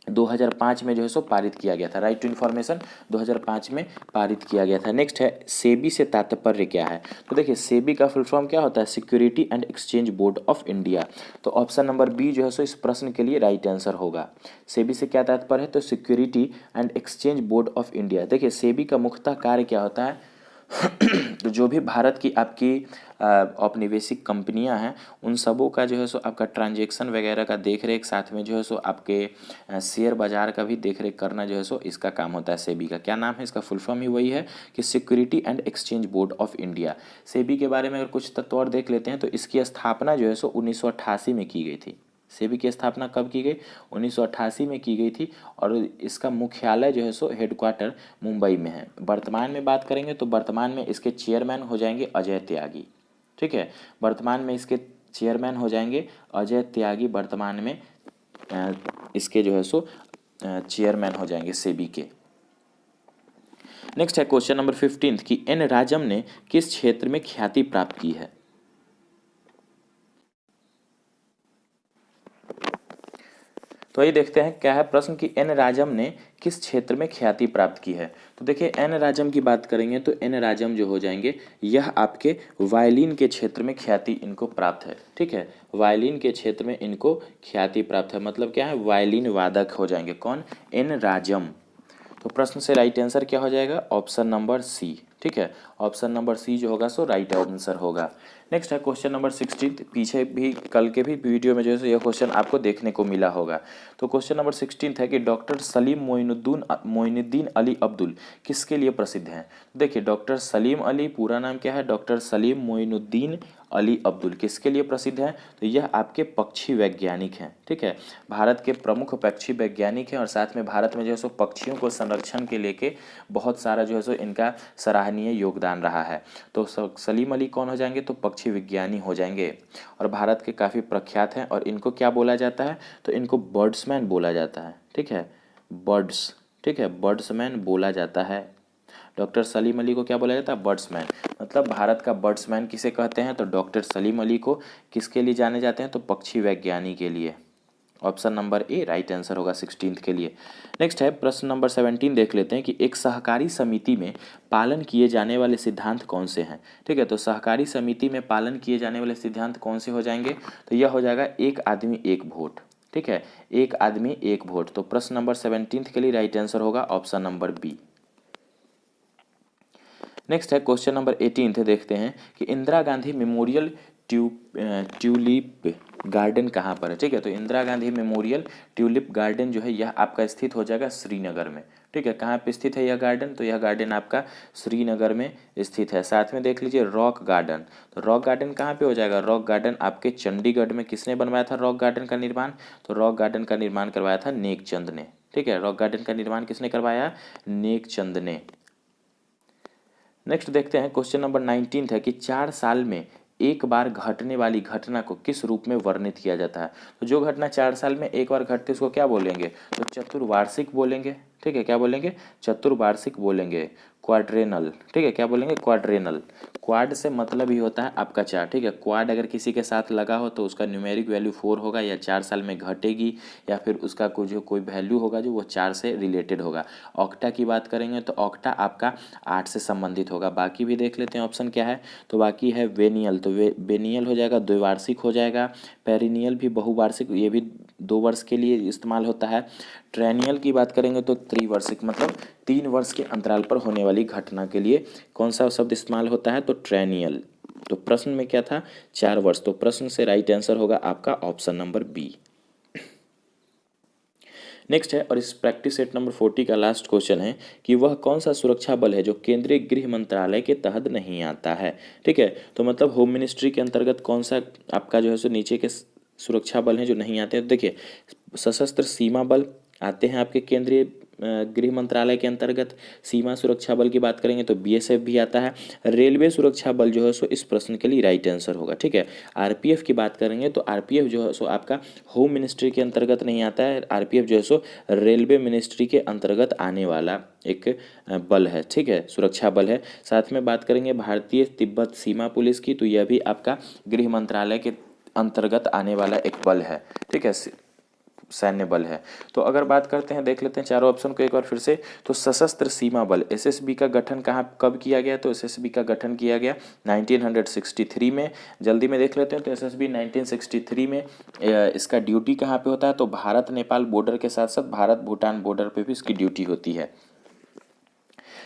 2005 में जो है सो पारित किया गया था। राइट टू इन्फॉर्मेशन 2005 में पारित किया गया था। नेक्स्ट है सेबी से तात्पर्य क्या है, तो देखिए सेबी का फुल फॉर्म क्या होता है, security and exchange board of India. तो ऑप्शन नंबर बी जो है सो इस प्रश्न के लिए राइट आंसर होगा। सेबी से क्या तात्पर्य है, तो security and exchange board of India. देखिए सेबी का मुख्यतः कार्य क्या होता है तो जो भी भारत की आपकी औपनिवेशिक कंपनियां हैं उन सबों का जो है सो आपका ट्रांजैक्शन वगैरह का देख रेख, साथ में जो है सो आपके शेयर बाजार का भी देख रेख करना जो है सो इसका काम होता है सेबी का। क्या नाम है इसका, फुल फॉर्म ही वही है कि security and exchange board of India. SEBI के बारे में अगर कुछ तत्व और देख लेते हैं तो इसकी स्थापना जो है सो 1988 में की गई थी। सेबी की स्थापना कब की गई, 1988 में की गई थी। और इसका मुख्यालय जो है सो हेडक्वार्टर मुंबई में है। वर्तमान में बात करेंगे तो वर्तमान में इसके चेयरमैन हो जाएंगे अजय त्यागी। ठीक है, वर्तमान में इसके चेयरमैन हो जाएंगे अजय त्यागी, वर्तमान में इसके जो है सो चेयरमैन हो जाएंगे सेबी के। नेक्स्ट है क्वेश्चन नंबर 15 कि एन राजम ने किस क्षेत्र में ख्याति प्राप्त की है। तो ये देखते हैं क्या है प्रश्न कि एन राजम ने किस क्षेत्र में ख्याति प्राप्त की है। तो देखिए एन राजम की बात करेंगे तो एन राजम जो हो जाएंगे यह आपके वायलिन के क्षेत्र में ख्याति इनको प्राप्त है। ठीक है, वायलिन के क्षेत्र में इनको ख्याति प्राप्त है, मतलब क्या है, वायलिन वादक हो जाएंगे कौन, एन राजम। तो प्रश्न से राइट आंसर क्या हो जाएगा, ऑप्शन नंबर सी। ठीक है, ऑप्शन नंबर सी जो होगा सो राइट आंसर होगा। नेक्स्ट है क्वेश्चन नंबर 16। पीछे भी कल के भी वीडियो में जो है यह क्वेश्चन आपको देखने को मिला होगा। तो क्वेश्चन नंबर 16 है कि डॉक्टर सलीम मोइनुद्दीन अली अब्दुल किसके लिए प्रसिद्ध हैं। देखिए डॉक्टर सलीम अली पूरा नाम क्या है, डॉक्टर सलीम मोइनुद्दीन अली अब्दुल किसके लिए प्रसिद्ध हैं, तो यह आपके पक्षी वैज्ञानिक हैं। ठीक है, भारत के प्रमुख पक्षी वैज्ञानिक हैं और साथ में भारत में जो है सो पक्षियों को संरक्षण के लेके बहुत सारा जो है सो इनका सराहनीय योगदान रहा है। तो सलीम अली कौन हो जाएंगे, तो पक्षी विज्ञानी हो जाएंगे और भारत के काफ़ी प्रख्यात हैं। और इनको क्या बोला जाता है, तो इनको बर्ड्समैन बोला जाता है। ठीक है, बर्ड्स, ठीक है, बर्ड्समैन बोला जाता है। डॉक्टर सलीम अली को क्या बोला जाता है, बर्ड्समैन। मतलब भारत का बर्ड्समैन किसे कहते हैं, तो डॉक्टर सलीम अली को किसके लिए जाने जाते हैं, तो पक्षी वैज्ञानी के लिए। Option number A right answer होगा 16 के लिए। नेक्स्ट है प्रश्न नंबर 17 देख लेते हैं कि एक सहकारी समिति में पालन किए जाने वाले सिद्धांत कौन से हैं। ठीक है, तो सहकारी समिति में पालन किए जाने वाले सिद्धांत कौन से हो जाएंगे, तो यह हो जाएगा एक आदमी एक वोट। ठीक है, एक आदमी एक वोट। तो प्रश्न नंबर 17 के लिए राइट आंसर होगा ऑप्शन नंबर बी। नेक्स्ट है क्वेश्चन नंबर 18 देखते हैं कि Indira Gandhi memorial tulip garden कहाँ पर है। ठीक है, तो Indira Gandhi memorial tulip garden जो है यह आपका स्थित हो जाएगा श्रीनगर में। ठीक है, कहाँ पे स्थित है यह गार्डन, तो यह गार्डन आपका श्रीनगर में स्थित है। साथ में देख लीजिए रॉक गार्डन, तो रॉक गार्डन कहाँ पे हो जाएगा, रॉक गार्डन आपके चंडीगढ़ में। किसने बनवाया था रॉक गार्डन का निर्माण, तो रॉक गार्डन का निर्माण करवाया था नेकचंद ने। ठीक है, रॉक गार्डन का निर्माण किसने करवाया, नेकचंद ने। नेक्स्ट देखते हैं क्वेश्चन नंबर 19 है कि 4 साल में एक बार घटने वाली घटना को किस रूप में वर्णित किया जाता है। तो जो घटना 4 साल में एक बार घटती है उसको क्या बोलेंगे, तो चतुर्वार्षिक बोलेंगे। ठीक है, क्या बोलेंगे, चतुर्वार्षिक बोलेंगे, क्वाड्रेनल। ठीक है, क्या बोलेंगे, क्वाड्रेनल। क्वाड से मतलब ही होता है आपका 4। ठीक है, क्वाड अगर किसी के साथ लगा हो तो उसका न्यूमेरिक वैल्यू 4 होगा या 4 साल में घटेगी, या फिर उसका कोई वैल्यू होगा जो वो 4 से रिलेटेड होगा। ऑक्टा की बात करेंगे तो ऑक्टा आपका 8 से संबंधित होगा। बाकी भी देख लेते हैं ऑप्शन क्या है, तो बाकी है वेनियल, तो वेनियल हो जाएगा, द्विवार्षिक हो जाएगा। पेरिनियल भी बहुवार्षिक, ये भी 2 वर्ष के लिए इस्तेमाल होता है। ट्रेनियल की बात करेंगे तो त्रिवार्षिक, मतलब 3 वर्ष के अंतराल पर होने वाली घटना के लिए कौन सा शब्द इस्तेमाल होता है, तो ट्रेनियल। तो प्रश्न में क्या था, 4 वर्ष, तो प्रश्न से राइट आंसर होगा आपका ऑप्शन नंबर बी। नेक्स्ट है, और इस प्रैक्टिस सेट नंबर 40 का लास्ट क्वेश्चन है कि वह कौन सा सुरक्षा बल है जो केंद्रीय गृह मंत्रालय के तहत नहीं आता है। ठीक है, तो मतलब होम मिनिस्ट्री के अंतर्गत कौन सा आपका जो है सो नीचे के सुरक्षा बल हैं जो नहीं आते हैं। तो देखिए सशस्त्र सीमा बल आते हैं आपके केंद्रीय गृह मंत्रालय के अंतर्गत। सीमा सुरक्षा बल की बात करेंगे तो बीएसएफ भी आता है। रेलवे सुरक्षा बल जो है सो इस प्रश्न के लिए राइट आंसर होगा। ठीक है, आरपीएफ की बात करेंगे तो आरपीएफ जो है सो आपका होम मिनिस्ट्री के अंतर्गत नहीं आता है। आरपीएफ जो है सो रेलवे मिनिस्ट्री के अंतर्गत आने वाला एक बल है। ठीक है, सुरक्षा बल है। साथ में बात करेंगे भारतीय तिब्बत सीमा पुलिस की, तो यह भी आपका गृह मंत्रालय के अंतर्गत आने वाला एक बल है। ठीक है, सैन्य बल है। तो अगर बात करते हैं, देख लेते हैं चारों ऑप्शन को एक बार फिर से। तो सशस्त्र सीमा बल एसएसबी का गठन कब किया गया, तो एसएसबी का गठन किया गया 1963 में। जल्दी में देख लेते हैं, तो एसएसबी 1963 में इसका ड्यूटी कहाँ पे होता है, तो भारत नेपाल बॉर्डर के साथ साथ भारत भूटान बॉर्डर पे भी इसकी ड्यूटी होती है।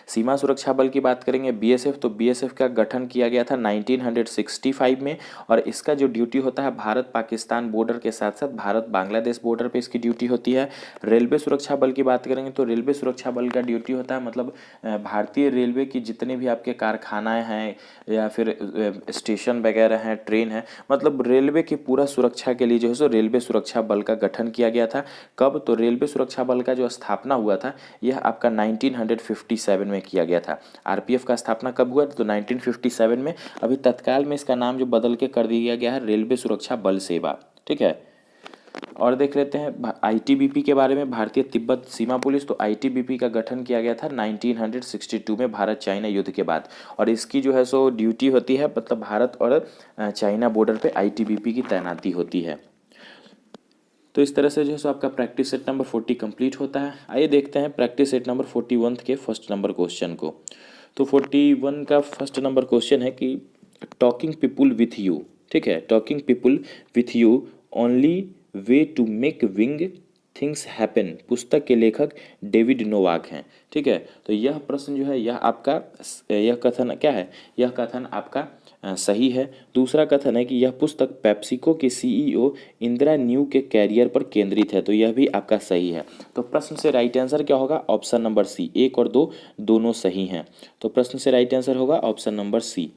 सीमा सुरक्षा बल की बात करेंगे बीएसएफ, तो बीएसएफ का गठन किया गया था 1965 में, और इसका जो ड्यूटी होता है भारत पाकिस्तान बॉर्डर के साथ साथ भारत बांग्लादेश बॉर्डर पे इसकी ड्यूटी होती है। रेलवे सुरक्षा बल की बात करेंगे तो रेलवे सुरक्षा बल का ड्यूटी होता है, मतलब भारतीय रेलवे की जितने भी आपके कारखानाएँ हैं या फिर स्टेशन वगैरह हैं, ट्रेन है, मतलब रेलवे की पूरा सुरक्षा के लिए जो है सो रेलवे सुरक्षा बल का गठन किया गया था। कब, तो रेलवे सुरक्षा बल का जो स्थापना हुआ था यह आपका 1957 में किया गया था। आरपीएफ का स्थापना कब हुआ, तो 1957 में। अभी तत्काल में इसका नाम जो बदल के कर दिया गया है रेलवे सुरक्षा बल सेवा। ठीक है, और देख लेते हैं आईटीबीपी के बारे में, भारतीय तिब्बत सीमा पुलिस। तो आईटीबीपी का गठन किया गया था 1962 में भारत चाइना युद्ध के बाद, और इसकी जो है सो ड्यूटी होती है, मतलब भारत और चाइना बॉर्डर पे आईटीबीपी की तैनाती होती है। तो इस तरह से जो है सो आपका प्रैक्टिस सेट नंबर 40 कंप्लीट होता है। आइए देखते हैं प्रैक्टिस सेट नंबर 41 के फर्स्ट नंबर क्वेश्चन को। तो 41 का फर्स्ट नंबर क्वेश्चन है कि टॉकिंग पीपुल विथ यू। ठीक है, talking people with you only way to make wing things happen पुस्तक के लेखक डेविड नोवाक हैं। ठीक है, तो यह प्रश्न जो है यह आपका यह कथन क्या है, यह कथन आपका सही है। दूसरा कथन है कि यह पुस्तक पेप्सिको के सीईओ इंदिरा न्यू के कैरियर पर केंद्रित है, तो यह भी आपका सही है। तो प्रश्न से राइट आंसर क्या होगा, ऑप्शन नंबर सी, 1 और 2 दोनों सही हैं। तो प्रश्न से राइट आंसर होगा ऑप्शन नंबर सी।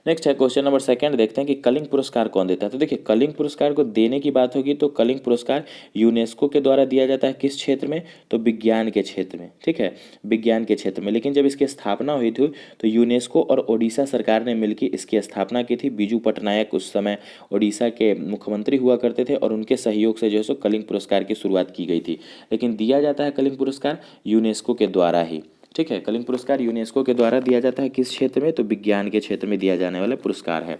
नेक्स्ट है क्वेश्चन नंबर सेकंड, देखते हैं कि कलिंग पुरस्कार कौन देता है। तो देखिए कलिंग पुरस्कार को देने की बात होगी तो कलिंग पुरस्कार यूनेस्को के द्वारा दिया जाता है, किस क्षेत्र में, तो विज्ञान के क्षेत्र में। ठीक है, विज्ञान के क्षेत्र में। लेकिन जब इसकी स्थापना हुई थी तो यूनेस्को और ओडिशा सरकार ने मिलकर इसकी स्थापना की थी। बीजू पटनायक उस समय ओडिशा के मुख्यमंत्री हुआ करते थे और उनके सहयोग से जो है सो कलिंग पुरस्कार की शुरुआत की गई थी। लेकिन दिया जाता है कलिंग पुरस्कार यूनेस्को के द्वारा ही। ठीक है, कलिंग पुरस्कार यूनेस्को के द्वारा दिया जाता है, किस क्षेत्र में, तो विज्ञान के क्षेत्र में दिया जाने वाला पुरस्कार है।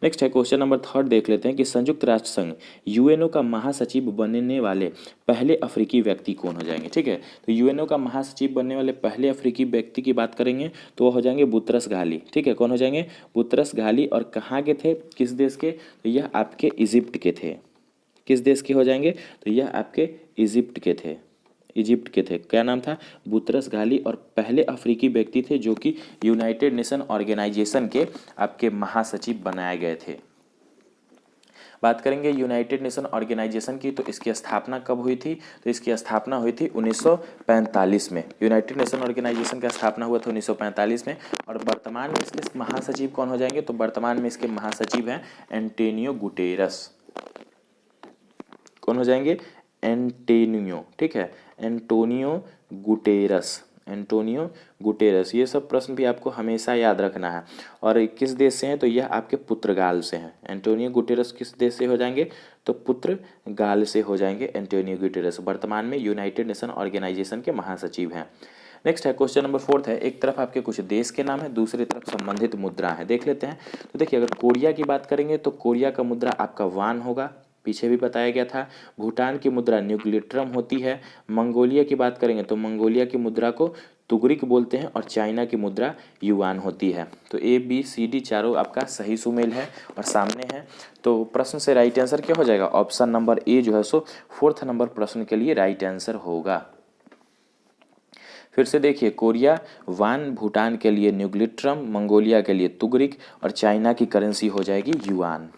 नेक्स्ट है क्वेश्चन नंबर थर्ड, देख लेते हैं कि संयुक्त राष्ट्र संघ यूएनओ का महासचिव बनने वाले पहले अफ्रीकी व्यक्ति कौन हो जाएंगे। ठीक है, तो यूएनओ का महासचिव बनने वाले पहले अफ्रीकी व्यक्ति की बात करेंगे तो वो हो जाएंगे बुतरस घाली। ठीक है, कौन हो जाएंगे, बुतरस घाली। और कहाँ के थे, किस देश के, तो यह आपके इजिप्ट के थे। किस देश के हो जाएंगे, तो यह आपके इजिप्ट के थे, इजिप्ट के थे। क्या नाम था, बुतरस घाली। और पहले अफ्रीकी व्यक्ति थे जो कि यूनाइटेड नेशन ऑर्गेनाइजेशन के आपके महासचिव बनाए गए थे। बात करेंगे यूनाइटेड नेशन ऑर्गेनाइजेशन की, तो इसकी स्थापना कब हुई थी, तो इसकी स्थापना हुई थी 1945 में। यूनाइटेड नेशन ऑर्गेनाइजेशन का स्थापना हुआ था 1945 में। और वर्तमान में इसके महासचिव कौन हो जाएंगे, तो वर्तमान में इसके महासचिव हैं एंटोनियो गुटेरस। कौन हो जाएंगे, एंटोनियो। ठीक है, एंटोनियो गुटेरस, एंटोनियो गुटेरस। ये सब प्रश्न भी आपको हमेशा याद रखना है। और किस देश से हैं, तो यह आपके पुर्तगाल से हैं। एंटोनियो गुटेरस किस देश से हो जाएंगे, तो पुर्तगाल से हो जाएंगे एंटोनियो गुटेरस। वर्तमान में यूनाइटेड नेशन ऑर्गेनाइजेशन के महासचिव हैं। नेक्स्ट है क्वेश्चन नंबर फोर्थ है, एक तरफ आपके कुछ देश के नाम है, दूसरी तरफ संबंधित मुद्रा है। देख लेते हैं। तो देखिए अगर कोरिया की बात करेंगे तो कोरिया का मुद्रा आपका वान होगा, पीछे भी बताया गया था। भूटान की मुद्रा न्यूक्लियट्रम होती है। मंगोलिया की बात करेंगे तो मंगोलिया की मुद्रा को तुगरिक बोलते हैं। और चाइना की मुद्रा युआन होती है। तो ए बी सी डी चारों आपका सही सुमेल है और सामने है। तो प्रश्न से राइट आंसर क्या हो जाएगा, ऑप्शन नंबर ए जो है सो फोर्थ नंबर प्रश्न के लिए राइट आंसर होगा। फिर से देखिए, कोरिया वान, भूटान के लिए न्यूक्लियट्रम, मंगोलिया के लिए तुगरिक और चाइना की करेंसी हो जाएगी युआन।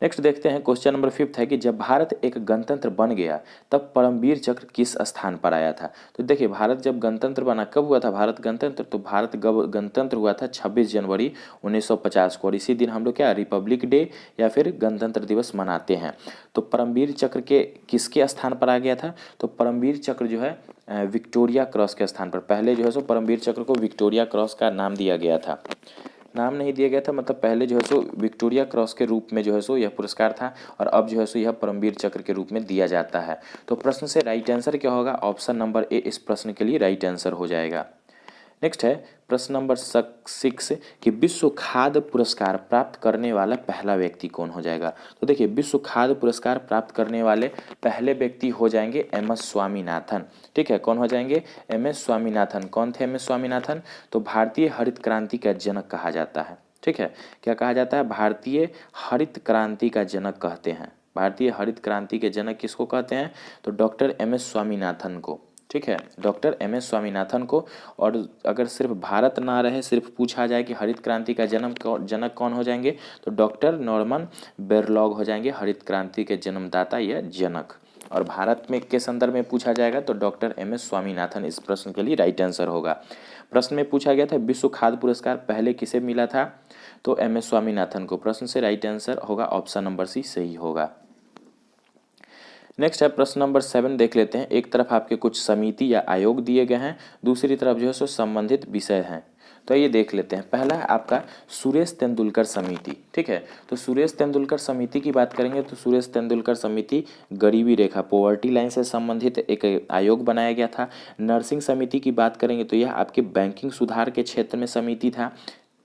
नेक्स्ट देखते हैं क्वेश्चन नंबर फिफ्थ है कि जब भारत एक गणतंत्र बन गया तब परमवीर चक्र किस स्थान पर आया था। तो देखिए भारत जब गणतंत्र बना, कब हुआ था भारत गणतंत्र, तो भारत गणतंत्र हुआ था 26 जनवरी 1950 को। और इसी दिन हम लोग क्या रिपब्लिक डे या फिर गणतंत्र दिवस मनाते हैं। तो परमवीर चक्र के किसके स्थान पर आ गया था, तो परमवीर चक्र जो है विक्टोरिया क्रॉस के स्थान पर। पहले जो है सो परमवीर चक्र को विक्टोरिया क्रॉस का नाम दिया गया था, नाम नहीं दिया गया था, मतलब पहले जो है सो विक्टोरिया क्रॉस के रूप में जो है सो यह पुरस्कार था। और अब जो है सो यह परमवीर चक्र के रूप में दिया जाता है। तो प्रश्न से राइट आंसर क्या होगा, ऑप्शन नंबर ए इस प्रश्न के लिए राइट आंसर हो जाएगा। नेक्स्ट है प्रश्न नंबर 6 कि विश्व खाद्य पुरस्कार प्राप्त करने वाला पहला व्यक्ति कौन हो जाएगा। तो देखिए विश्व खाद्य पुरस्कार प्राप्त करने वाले पहले व्यक्ति हो जाएंगे एम एस स्वामीनाथन। ठीक है, कौन हो जाएंगे, एम एस स्वामीनाथन। कौन थे एम एस स्वामीनाथन, तो भारतीय हरित क्रांति का जनक कहा जाता है। ठीक है, क्या कहा जाता है, भारतीय हरित क्रांति का जनक कहते हैं। भारतीय हरित क्रांति के जनक किसको कहते हैं, तो डॉक्टर एम एस स्वामीनाथन को। ठीक है, डॉक्टर एम एस स्वामीनाथन को। और अगर सिर्फ भारत ना रहे, सिर्फ पूछा जाए कि हरित क्रांति का जनक कौन हो जाएंगे, तो डॉक्टर नॉर्मन बोरलॉग हो जाएंगे हरित क्रांति के जन्मदाता या जनक। और भारत में के संदर्भ में पूछा जाएगा तो डॉक्टर एम एस स्वामीनाथन इस प्रश्न के लिए राइट आंसर होगा। प्रश्न में पूछा गया था विश्व खाद्य पुरस्कार पहले किसे मिला था, तो एम एस स्वामीनाथन को। प्रश्न से राइट आंसर होगा ऑप्शन नंबर सी सही होगा। नेक्स्ट है प्रश्न नंबर 7 देख लेते हैं। एक तरफ आपके कुछ समिति या आयोग दिए गए हैं, दूसरी तरफ जो है सो संबंधित विषय हैं। तो ये देख लेते हैं। पहला है आपका सुरेश तेंदुलकर समिति। ठीक है, तो सुरेश तेंदुलकर समिति की बात करेंगे तो सुरेश तेंदुलकर समिति गरीबी रेखा पॉवर्टी लाइन से संबंधित एक आयोग बनाया गया था। नर्सिंग समिति की बात करेंगे तो यह आपके बैंकिंग सुधार के क्षेत्र में समिति था।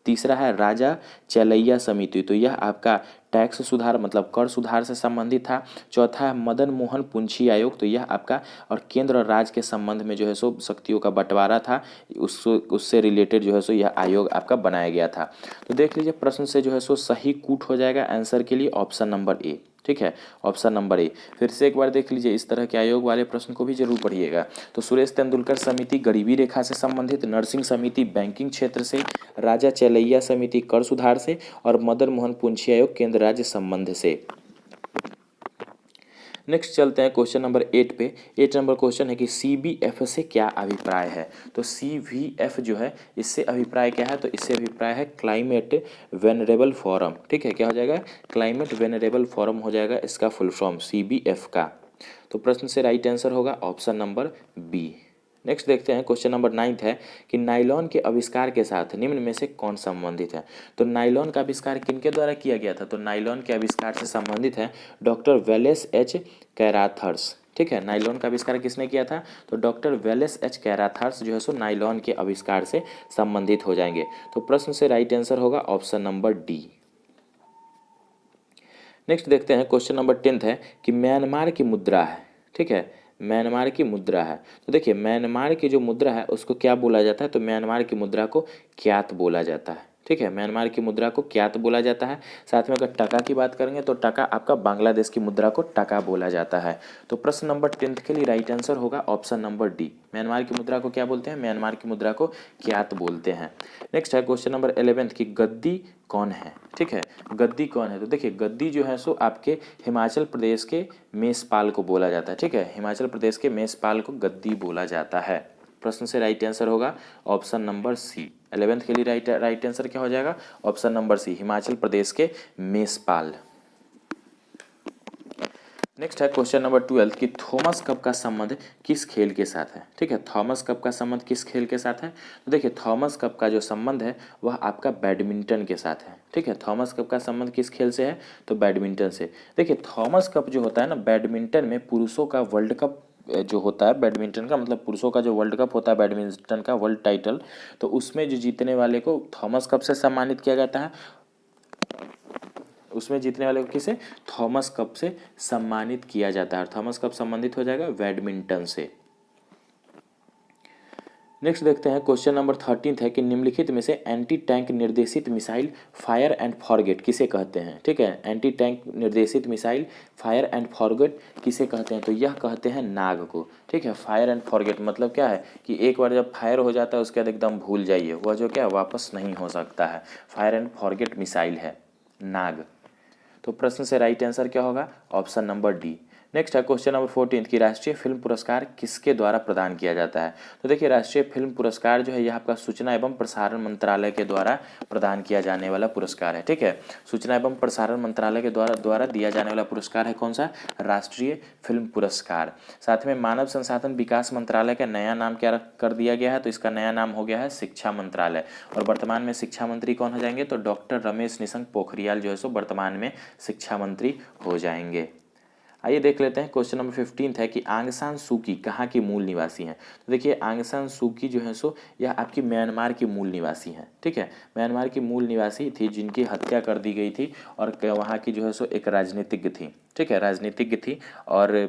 तीसरा है राजा चलैया समिति, तो यह आपका टैक्स सुधार मतलब कर सुधार से संबंधित था। चौथा है मदन मोहन पुंछी आयोग, तो यह आपका और केंद्र और राज्य के संबंध में जो है सो शक्तियों का बंटवारा था, उससे रिलेटेड जो है सो यह आयोग आपका बनाया गया था। तो देख लीजिए प्रश्न से जो है सो सही कूट हो जाएगा आंसर के लिए ऑप्शन नंबर ए। ठीक है, ऑप्शन नंबर ए। फिर से एक बार देख लीजिए, इस तरह के आयोग वाले प्रश्न को भी जरूर पढ़िएगा। तो सुरेश तेंदुलकर समिति गरीबी रेखा से संबंधित, नरसिंह समिति बैंकिंग क्षेत्र से, राजा चेलैया समिति कर सुधार से और मदन मोहन पुंछी आयोग केंद्र राज्य संबंध से। नेक्स्ट चलते हैं क्वेश्चन नंबर 8 पे। 8 नंबर क्वेश्चन है कि CBF से क्या अभिप्राय है। तो CVF जो है, इससे अभिप्राय क्या है, तो इससे अभिप्राय है क्लाइमेट वेनरेबल फोरम। ठीक है, क्या हो जाएगा, क्लाइमेट वेनरेबल फोरम हो जाएगा इसका फुल फॉर्म CBF का। तो प्रश्न से राइट आंसर होगा ऑप्शन नंबर बी। नेक्स्ट देखते हैं क्वेश्चन नंबर 9 है कि नायलॉन के आविष्कार के साथ निम्न में से कौन संबंधित है। तो नायलॉन का आविष्कार किनके द्वारा किया गया था, तो नायलॉन के आविष्कार से संबंधित है डॉक्टर वेलेस एच कैराथर्स। ठीक है, नायलॉन का आविष्कार किसने किया था, तो डॉक्टर वेलेस एच कैराथर्स जो है सो नायलॉन के आविष्कार से संबंधित हो जाएंगे। तो प्रश्न से राइट आंसर होगा ऑप्शन नंबर डी। नेक्स्ट देखते हैं क्वेश्चन नंबर 10 है कि म्यांमार की मुद्रा है। ठीक है, म्यांमार की मुद्रा है। तो देखिए, म्यांमार की जो मुद्रा है उसको क्या बोला जाता है, तो म्यांमार की मुद्रा को क्यात बोला जाता है। ठीक है, म्यांमार की मुद्रा को क्यात बोला जाता है। साथ में अगर टका की बात करेंगे तो टका आपका बांग्लादेश की मुद्रा को टका बोला जाता है। तो प्रश्न नंबर 10 के लिए राइट आंसर होगा ऑप्शन नंबर डी। म्यांमार की मुद्रा को क्या बोलते हैं, म्यांमार की मुद्रा को क्यात बोलते हैं। नेक्स्ट है क्वेश्चन नंबर 11 की गद्दी कौन है। ठीक है, गद्दी कौन है, तो देखिए गद्दी जो है सो आपके हिमाचल प्रदेश के मेषपाल को बोला जाता है। ठीक है, हिमाचल प्रदेश के मेषपाल को गद्दी बोला जाता है। प्रश्न से राइट आंसर होगा ऑप्शन नंबर सी। 11th के लिए राइट आंसर क्या हो जाएगा, ऑप्शन नंबर सी, हिमाचल प्रदेश के मेषपाल। नेक्स्ट है क्वेश्चन नंबर 12 कि थॉमस कप का संबंध किस खेल के साथ है। ठीक है, थॉमस कप का संबंध किस खेल के साथ है, तो देखिए थॉमस कप का जो संबंध है वह आपका बैडमिंटन के साथ है। ठीक है, थॉमस कप का संबंध किस खेल से है, तो बैडमिंटन से। देखिए थॉमस कप जो होता है ना, बैडमिंटन में पुरुषों का वर्ल्ड कप जो होता है, बैडमिंटन का मतलब पुरुषों का जो वर्ल्ड कप होता है बैडमिंटन का वर्ल्ड टाइटल, तो उसमें जो जीतने वाले को थॉमस कप से सम्मानित किया जाता है। उसमें जीतने वाले को किसे, थॉमस कप से सम्मानित किया जाता है। थॉमस कप संबंधित हो जाएगा बैडमिंटन से। नेक्स्ट देखते हैं क्वेश्चन नंबर 13 है कि निम्नलिखित में से एंटी टैंक निर्देशित मिसाइल फायर एंड फॉरगेट किसे कहते हैं। ठीक है, एंटी टैंक निर्देशित मिसाइल फायर एंड फॉरगेट किसे कहते हैं, तो यह कहते हैं नाग को। ठीक है, फायर एंड फॉरगेट मतलब क्या है कि एक बार जब फायर हो जाता है उसके बाद एकदम भूल जाइए, वह जो क्या वापस नहीं हो सकता है। फायर एंड फॉरगेट मिसाइल है नाग। तो प्रश्न से राइट आंसर क्या होगा, ऑप्शन नंबर डी। नेक्स्ट है क्वेश्चन नंबर 14 की राष्ट्रीय फिल्म पुरस्कार किसके द्वारा प्रदान किया जाता है। तो देखिए राष्ट्रीय फिल्म पुरस्कार जो है यह आपका सूचना एवं प्रसारण मंत्रालय के द्वारा प्रदान किया जाने वाला पुरस्कार है। ठीक है, सूचना एवं प्रसारण मंत्रालय के द्वारा दिया जाने वाला पुरस्कार है कौन सा, राष्ट्रीय फिल्म पुरस्कार। साथ में मानव संसाधन विकास मंत्रालय का नया नाम क्या कर दिया गया है, तो इसका नया नाम हो गया है शिक्षा मंत्रालय। और वर्तमान में शिक्षा मंत्री कौन हो जाएंगे, तो डॉक्टर रमेश निशंक पोखरियाल जो है सो वर्तमान में शिक्षा मंत्री हो जाएंगे। आइए देख लेते हैं क्वेश्चन नंबर 15 है कि आंग सान सू की कहाँ की मूल निवासी हैं। तो देखिए आंग सान सू की जो है सो यह आपकी म्यांमार की मूल निवासी हैं। ठीक है, म्यांमार की मूल निवासी थी जिनकी हत्या कर दी गई थी और वहाँ की जो है सो एक राजनीतिज्ञ थी। ठीक है, राजनीतिज्ञ थी और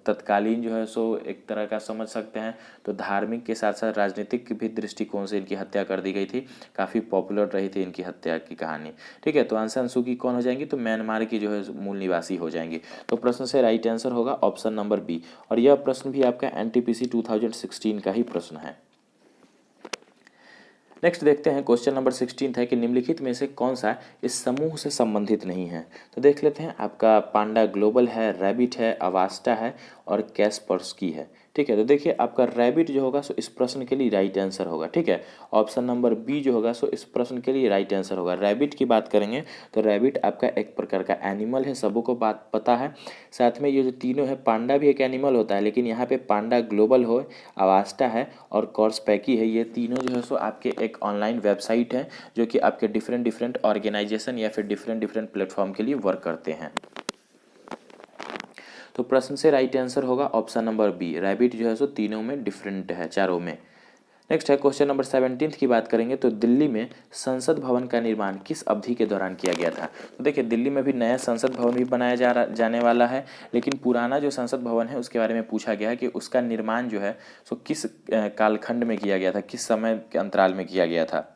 तत्कालीन जो है सो एक तरह का समझ सकते हैं तो धार्मिक के साथ साथ राजनीतिक भी दृष्टिकोण से इनकी हत्या कर दी गई थी। काफ़ी पॉपुलर रही थी इनकी हत्या की कहानी। ठीक है, तो आंग सान सू की कौन हो जाएंगी, तो म्यांमार की जो है मूल निवासी हो जाएंगी। तो प्रश्न से राइट आंसर होगा ऑप्शन नंबर बी। और यह प्रश्न भी आपका NTPC 2016 का ही प्रश्न है। नेक्स्ट देखते हैं क्वेश्चन नंबर 16 है कि निम्नलिखित में से कौन सा इस समूह से संबंधित नहीं है। तो देख लेते हैं, आपका पांडा ग्लोबल है, रैबिट है, अवास्टा है और कैस्पर्सकी है। ठीक है, तो देखिए आपका रैबिट जो होगा सो इस प्रश्न के लिए राइट आंसर होगा। ठीक है, ऑप्शन नंबर बी जो होगा सो इस प्रश्न के लिए राइट आंसर होगा। रैबिट की बात करेंगे तो रैबिट आपका एक प्रकार का एनिमल है, सबों को बात पता है। साथ में ये जो तीनों है, पांडा भी एक एनिमल होता है लेकिन यहाँ पे पांडा ग्लोबल हो, अवास्टा है और कॉर्सपैकी है, ये तीनों जो है सो आपके एक ऑनलाइन वेबसाइट है जो कि आपके डिफरेंट ऑर्गेनाइजेशन या फिर डिफरेंट प्लेटफॉर्म के लिए वर्क करते हैं। तो प्रश्न से राइट आंसर होगा ऑप्शन नंबर बी। रैबिट जो है सो तीनों में डिफरेंट है, चारों में। नेक्स्ट है क्वेश्चन नंबर 17 की बात करेंगे तो दिल्ली में संसद भवन का निर्माण किस अवधि के दौरान किया गया था। तो देखिए दिल्ली में भी नया संसद भवन भी बनाया जाने वाला है, लेकिन पुराना जो संसद भवन है उसके बारे में पूछा गया है कि उसका निर्माण जो है सो किस कालखंड में किया गया था, किस समय के अंतराल में किया गया था।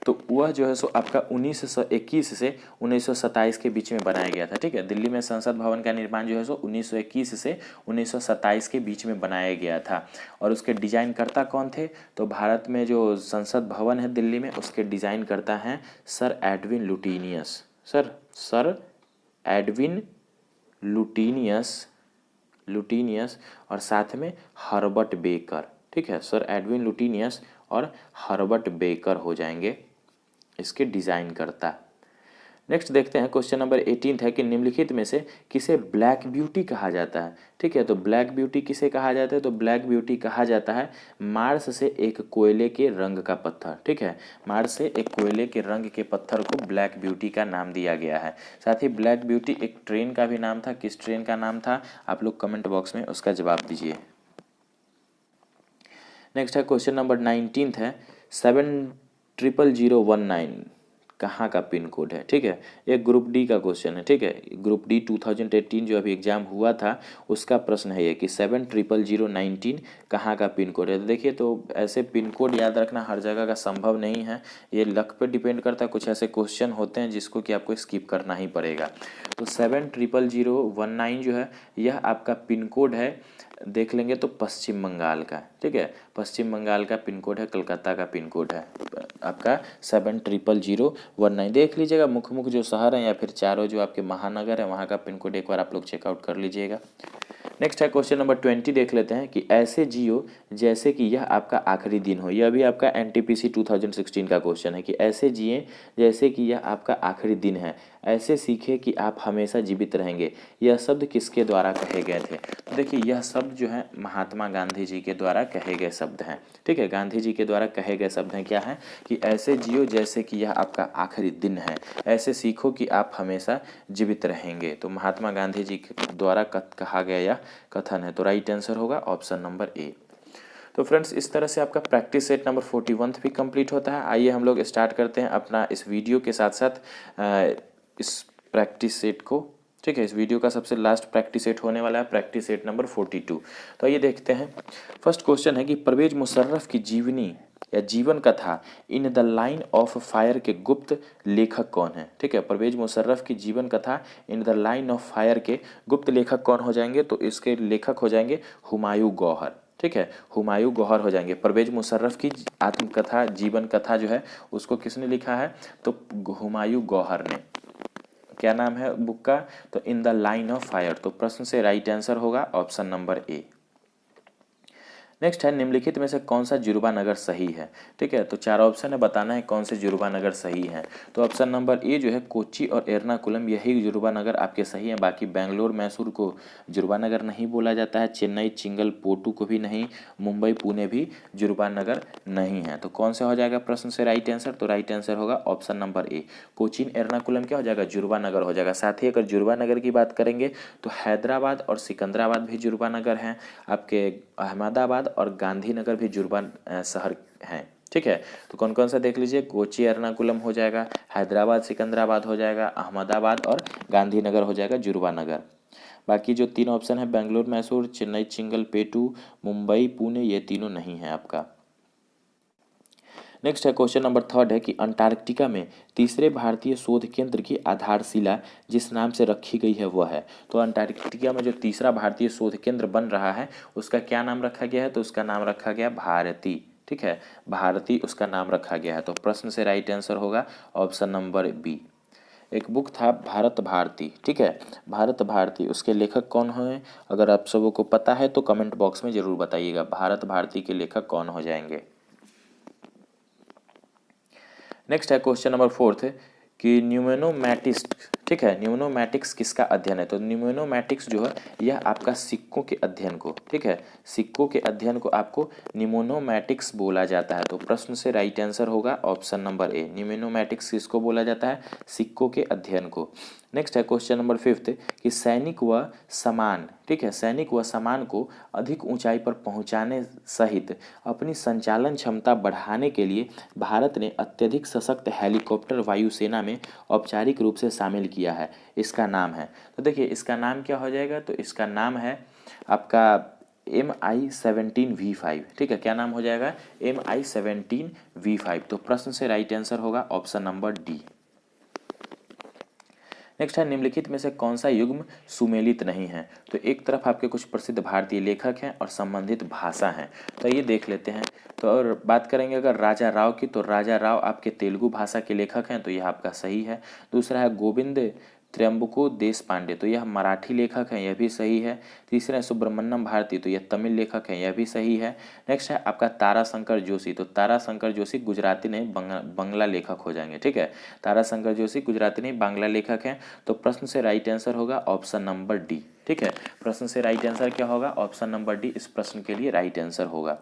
तो वह जो है सो आपका 1921 से 1927 के बीच में बनाया गया था। ठीक है, दिल्ली में संसद भवन का निर्माण जो है सो 1921 से 1927 के बीच में बनाया गया था। और उसके डिजाइन करता कौन थे? तो भारत में जो संसद भवन है दिल्ली में, उसके डिजाइन करता है सर एडविन लुटिनियस। सर एडविन लुटिनियस और साथ में हर्बर्ट बेकर। ठीक है, सर एडविन लुटिनियस और हर्बर्ट बेकर हो जाएंगे इसके डिज़ाइन करता। नेक्स्ट देखते हैं क्वेश्चन नंबर 18 है कि निम्नलिखित में से किसे ब्लैक ब्यूटी कहा जाता है। ठीक है, तो ब्लैक ब्यूटी किसे कहा जाता है? तो ब्लैक ब्यूटी कहा जाता है मार्स से एक कोयले के रंग का पत्थर। ठीक है, मार्स से एक कोयले के रंग के पत्थर को ब्लैक ब्यूटी का नाम दिया गया है। साथ ही ब्लैक ब्यूटी एक ट्रेन का भी नाम था। किस ट्रेन का नाम था? आप लोग कमेंट बॉक्स में उसका जवाब दीजिए। नेक्स्ट है क्वेश्चन नंबर 19 है 700019 कहाँ का पिन कोड है। ठीक है, ये ग्रुप डी का क्वेश्चन है। ठीक है, ग्रुप डी 2018 जो अभी एग्जाम हुआ था उसका प्रश्न है ये कि 700019 कहाँ का पिन कोड है। तो देखिए, तो ऐसे पिन कोड याद रखना हर जगह का संभव नहीं है, ये लक पे डिपेंड करता है। कुछ ऐसे क्वेश्चन होते हैं जिसको कि आपको स्किप करना ही पड़ेगा। तो 700019 जो है यह आपका पिन कोड है, देख लेंगे तो पश्चिम बंगाल का। ठीक है, पश्चिम बंगाल का पिन कोड है, कलकत्ता का पिन कोड है आपका 700019। देख लीजिएगा मुख्य जो शहर हैं या फिर चारों जो आपके महानगर हैं वहाँ का पिन कोड एक बार आप लोग चेकआउट कर लीजिएगा। नेक्स्ट है क्वेश्चन नंबर 20 देख लेते हैं कि ऐसे जियो जैसे कि यह आपका आखिरी दिन हो। यह भी आपका एनटीपीसी 2016 का क्वेश्चन है कि ऐसे जिए जैसे कि यह आपका आखिरी दिन है, ऐसे सीखे कि आप हमेशा जीवित रहेंगे। यह शब्द किसके द्वारा कहे गए थे? तो देखिए, यह शब्द जो है महात्मा गांधी जी के द्वारा कहे गए शब्द हैं। ठीक है, गांधी जी के द्वारा कहे गए शब्द हैं। क्या है? कि ऐसे जियो जैसे कि यह आपका आखिरी दिन है, ऐसे सीखो कि आप हमेशा जीवित रहेंगे। तो महात्मा गांधी जी के द्वारा कहा गया यह कथन है। तो राइट आंसर होगा ऑप्शन नंबर ए। तो फ्रेंड्स, इस तरह से आपका प्रैक्टिस सेट नंबर 41 भी कंप्लीट होता है। आइए हम लोग स्टार्ट करते हैं अपना इस वीडियो के साथ साथ इस प्रैक्टिस सेट को। ठीक है, इस वीडियो का सबसे लास्ट प्रैक्टिस सेट होने वाला है प्रैक्टिस सेट नंबर 42। तो आइए देखते हैं। फर्स्ट क्वेश्चन है कि परवेज मुशर्रफ की जीवनी या जीवन कथा in the line of fire के गुप्त लेखक कौन है? ठीक है, परवेज मुशर्रफ की जीवन कथा in the line of fire के गुप्त लेखक कौन हो जाएंगे? तो इसके लेखक हो जाएंगे हुमायूं गौहर। ठीक है, हुमायूं गौहर हो जाएंगे। परवेज मुशर्रफ की आत्मकथा जीवन कथा जो है उसको किसने लिखा है? तो हुमायूं गौहर ने। क्या नाम है बुक का? तो in the line of fire. तो प्रश्न से राइट आंसर होगा ऑप्शन नंबर ए। नेक्स्ट है निम्नलिखित में से कौन सा जुर्बा नगर सही है? ठीक है, तो चार ऑप्शन है, बताना है कौन से जुर्बा नगर सही है। तो ऑप्शन नंबर ए जो है कोच्चि और एर्नाकुलम यही जुर्बा नगर आपके सही है। बाकी बेंगलोर मैसूर को जुर्बा नगर नहीं बोला जाता है, चेन्नई चिंगलपोटू को भी नहीं, मुंबई पुणे भी जुर्बा नगर नहीं है। तो कौन सा हो जाएगा प्रश्न से राइट आंसर? तो राइट आंसर होगा option number A, Cochin Ernakulam क्या हो जाएगा? जुर्बा नगर हो जाएगा। साथ ही अगर जुर्बा नगर की बात करेंगे तो हैदराबाद और सिकंदराबाद भी जुर्बा नगर हैं, आपके अहमदाबाद और गांधीनगर भी जुर्बा शहर हैं। ठीक है, तो कौन कौन सा देख लीजिए, कोची एर्नाकुलम हो जाएगा, हैदराबाद सिकंदराबाद हो जाएगा, अहमदाबाद और गांधीनगर हो जाएगा जुर्बा नगर। बाकी जो तीन ऑप्शन है बेंगलोर मैसूर, चेन्नई चिंगलपेटू, मुंबई पुणे, ये तीनों नहीं है आपका। नेक्स्ट है क्वेश्चन नंबर 3 है कि अंटार्कटिका में तीसरे भारतीय शोध केंद्र की आधारशिला जिस नाम से रखी गई है वह है। तो अंटार्कटिका में जो तीसरा भारतीय शोध केंद्र बन रहा है उसका क्या नाम रखा गया है? तो उसका नाम रखा गया भारती। ठीक है, भारती उसका नाम रखा गया है। तो प्रश्न से राइट आंसर होगा ऑप्शन नंबर बी। एक बुक था भारत भारती। ठीक है, भारत भारती, उसके लेखक कौन हैं? अगर आप सबों को पता है तो कमेंट बॉक्स में जरूर बताइएगा भारत भारती के लेखक कौन हो जाएंगे। नेक्स्ट है क्वेश्चन नंबर 4 कि न्यूमेनोमैटिक्स। ठीक है, न्यूमेनोमैटिक्स किसका अध्ययन है? तो न्यूमेनोमैटिक्स जो है यह आपका सिक्कों के अध्ययन को, ठीक है, सिक्कों के अध्ययन को आपको न्यूमेनोमैटिक्स बोला जाता है। तो प्रश्न से राइट आंसर होगा ऑप्शन नंबर ए, न्यूमेनोमैटिक्स किसको बोला जाता है? सिक्कों के अध्ययन को। नेक्स्ट है क्वेश्चन नंबर 5 कि सैनिक व सामान, ठीक है, सैनिक व सामान को अधिक ऊंचाई पर पहुंचाने सहित अपनी संचालन क्षमता बढ़ाने के लिए भारत ने अत्यधिक सशक्त हेलीकॉप्टर वायुसेना में औपचारिक रूप से शामिल किया है। इसका नाम है, तो देखिए इसका नाम क्या हो जाएगा? तो इसका नाम है आपका MI-17V5, ठीक है, क्या नाम हो जाएगा, MI-17V5। तो प्रश्न से राइट आंसर होगा ऑप्शन नंबर डी। नेक्स्ट है, निम्नलिखित में से कौन सा युग्म सुमेलित नहीं है। तो एक तरफ आपके कुछ प्रसिद्ध भारतीय लेखक हैं और संबंधित भाषा हैं, तो ये देख लेते हैं। तो और बात करेंगे अगर राजा राव की, तो राजा राव आपके तेलुगु भाषा के लेखक हैं, तो यह आपका सही है। दूसरा है गोविंद त्र्यंबको देश पांडे, तो यह मराठी लेखक हैं, यह भी सही है। तीसरा है सुब्रमण्यम भारती, तो यह तमिल लेखक हैं, यह भी सही है। नेक्स्ट है आपका ताराशंकर जोशी, तो ताराशंकर जोशी गुजराती नहीं बंगला लेखक हो जाएंगे, ठीक है। ताराशंकर जोशी गुजराती नहीं बांग्ला लेखक हैं। तो प्रश्न से राइट आंसर होगा ऑप्शन नंबर डी, ठीक है। प्रश्न से राइट आंसर क्या होगा, ऑप्शन नंबर डी इस प्रश्न के लिए राइट आंसर होगा।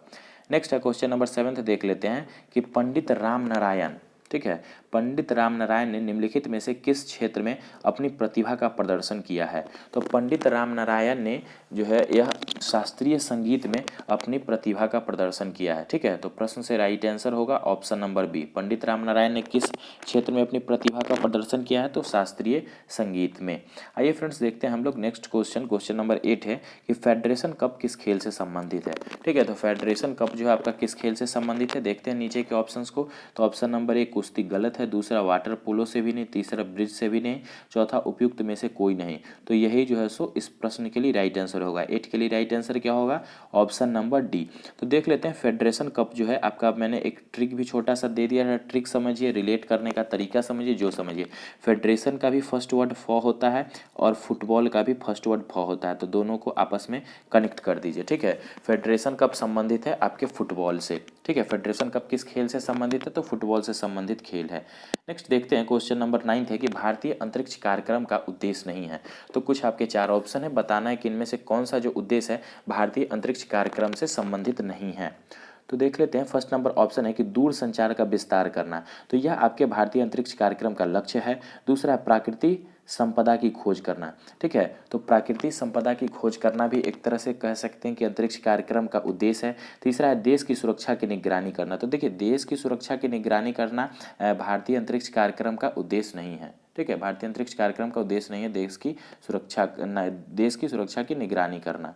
नेक्स्ट है क्वेश्चन नंबर 7 देख लेते हैं कि पंडित राम नारायण, ठीक है, पंडित राम नारायण ने निम्नलिखित में से किस क्षेत्र में अपनी प्रतिभा का प्रदर्शन किया है। तो पंडित राम नारायण ने जो है यह शास्त्रीय संगीत में अपनी प्रतिभा का प्रदर्शन किया है, ठीक है। तो प्रश्न से राइट आंसर होगा option number B, Pandit Ram Narayan ने किस क्षेत्र में अपनी प्रतिभा का प्रदर्शन किया है, तो शास्त्रीय संगीत में। आइए फ्रेंड्स देखते हैं हम लोग नेक्स्ट क्वेश्चन, क्वेश्चन नंबर 8 है कि फेडरेशन कप किस खेल से संबंधित है, ठीक है। तो फेडरेशन कप जो है आपका किस खेल से संबंधित है, देखते हैं नीचे के ऑप्शंस को। तो ऑप्शन नंबर 1 कुश्ती गलत है, दूसरा वाटर पोलो से भी नहीं, तीसरा ब्रिज से भी नहीं, चौथा उपयुक्त में से कोई नहीं। तो यही जो है सो इस प्रश्न के लिए राइट आंसर होगा। 8 के लिए राइट आंसर क्या होगा, ऑप्शन नंबर डी। तो देख लेते हैं फेडरेशन कप जो है आपका, मैंने एक ट्रिक भी छोटा सा दे दिया है, ट्रिक समझिए, रिलेट करने का तरीका समझिए, जो समझिए। फेडरेशन का भी फर्स्ट वर्ड फ होता है और फुटबॉल का भी फर्स्ट वर्ड फ होता है, तो दोनों को आपस में कनेक्ट कर दीजिए, ठीक है। फेडरेशन कप संबंधित है आपके फुटबॉल से, ठीक है। फेडरेशन कप किस खेल से संबंधित है, तो फुटबॉल से संबंधित खेल है। नेक्स्ट देखते हैं क्वेश्चन नंबर 9 है कि भारतीय अंतरिक्ष कार्यक्रम का उद्देश्य नहीं है। तो कुछ आपके 4 ऑप्शन है, बताना है कि इनमें से कौन सा जो उद्देश्य है भारतीय अंतरिक्ष कार्यक्रम से संबंधित नहीं है। तो देख लेते हैं, फर्स्ट नंबर ऑप्शन है कि दूर संचार का विस्तार करना, तो यह आपके भारतीय अंतरिक्ष कार्यक्रम का लक्ष्य है। दूसरा है प्राकृतिक संपदा की खोज करना, ठीक है। तो प्राकृतिक संपदा की खोज करना भी एक तरह से कह सकते हैं कि अंतरिक्ष कार्यक्रम का उद्देश्य है। तीसरा है देश की सुरक्षा की निगरानी करना, तो देखिए देश की सुरक्षा की निगरानी करना भारतीय अंतरिक्ष कार्यक्रम का उद्देश्य नहीं है, ठीक है। भारतीय अंतरिक्ष कार्यक्रम का उद्देश्य नहीं है देश की सुरक्षा की निगरानी करना।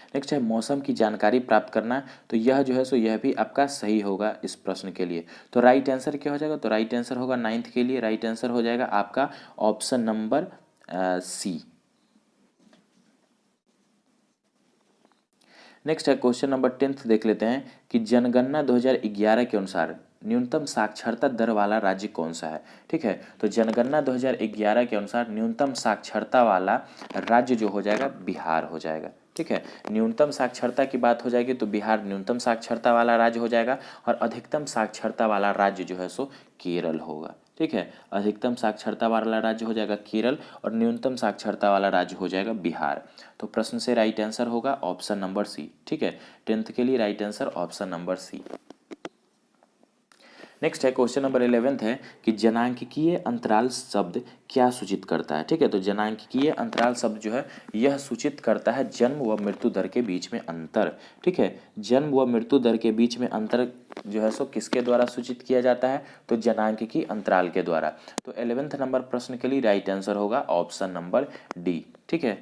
नेक्स्ट है मौसम की जानकारी प्राप्त करना, तो यह जो है सो यह भी आपका सही होगा इस प्रश्न के लिए। तो राइट आंसर क्या हो जाएगा, तो राइट आंसर होगा 9th के लिए राइट आंसर हो जाएगा आपका ऑप्शन नंबर सी। नेक्स्ट है क्वेश्चन नंबर 10 देख लेते हैं कि जनगणना 2011 के अनुसार न्यूनतम साक्षरता दर वाला राज्य कौन सा है, ठीक है। तो जनगणना 2011 के अनुसार न्यूनतम साक्षरता वाला राज्य जो हो जाएगा बिहार हो जाएगा, ठीक है। न्यूनतम साक्षरता की बात हो जाएगी तो बिहार न्यूनतम साक्षरता वाला राज्य हो जाएगा और अधिकतम साक्षरता वाला राज्य जो है सो केरल होगा, ठीक है। अधिकतम साक्षरता वाला राज्य हो जाएगा केरल और न्यूनतम साक्षरता वाला राज्य हो जाएगा बिहार। तो प्रश्न से राइट आंसर होगा ऑप्शन नंबर सी, ठीक है। 10th के लिए right answer option number C. Next है क्वेश्चन नंबर 11 है कि जनांकिकीय अंतराल शब्द क्या सूचित करता है, ठीक है। तो जनांकिकीय अंतराल शब्द जो है यह सूचित करता है जन्म व मृत्यु दर के बीच में अंतर, ठीक है। जन्म व मृत्यु दर के बीच में अंतर जो है सो किसके द्वारा सूचित किया जाता है, तो जनांकिकीय अंतराल के द्वारा। तो 11th नंबर प्रश्न के लिए राइट आंसर होगा ऑप्शन नंबर डी, ठीक है।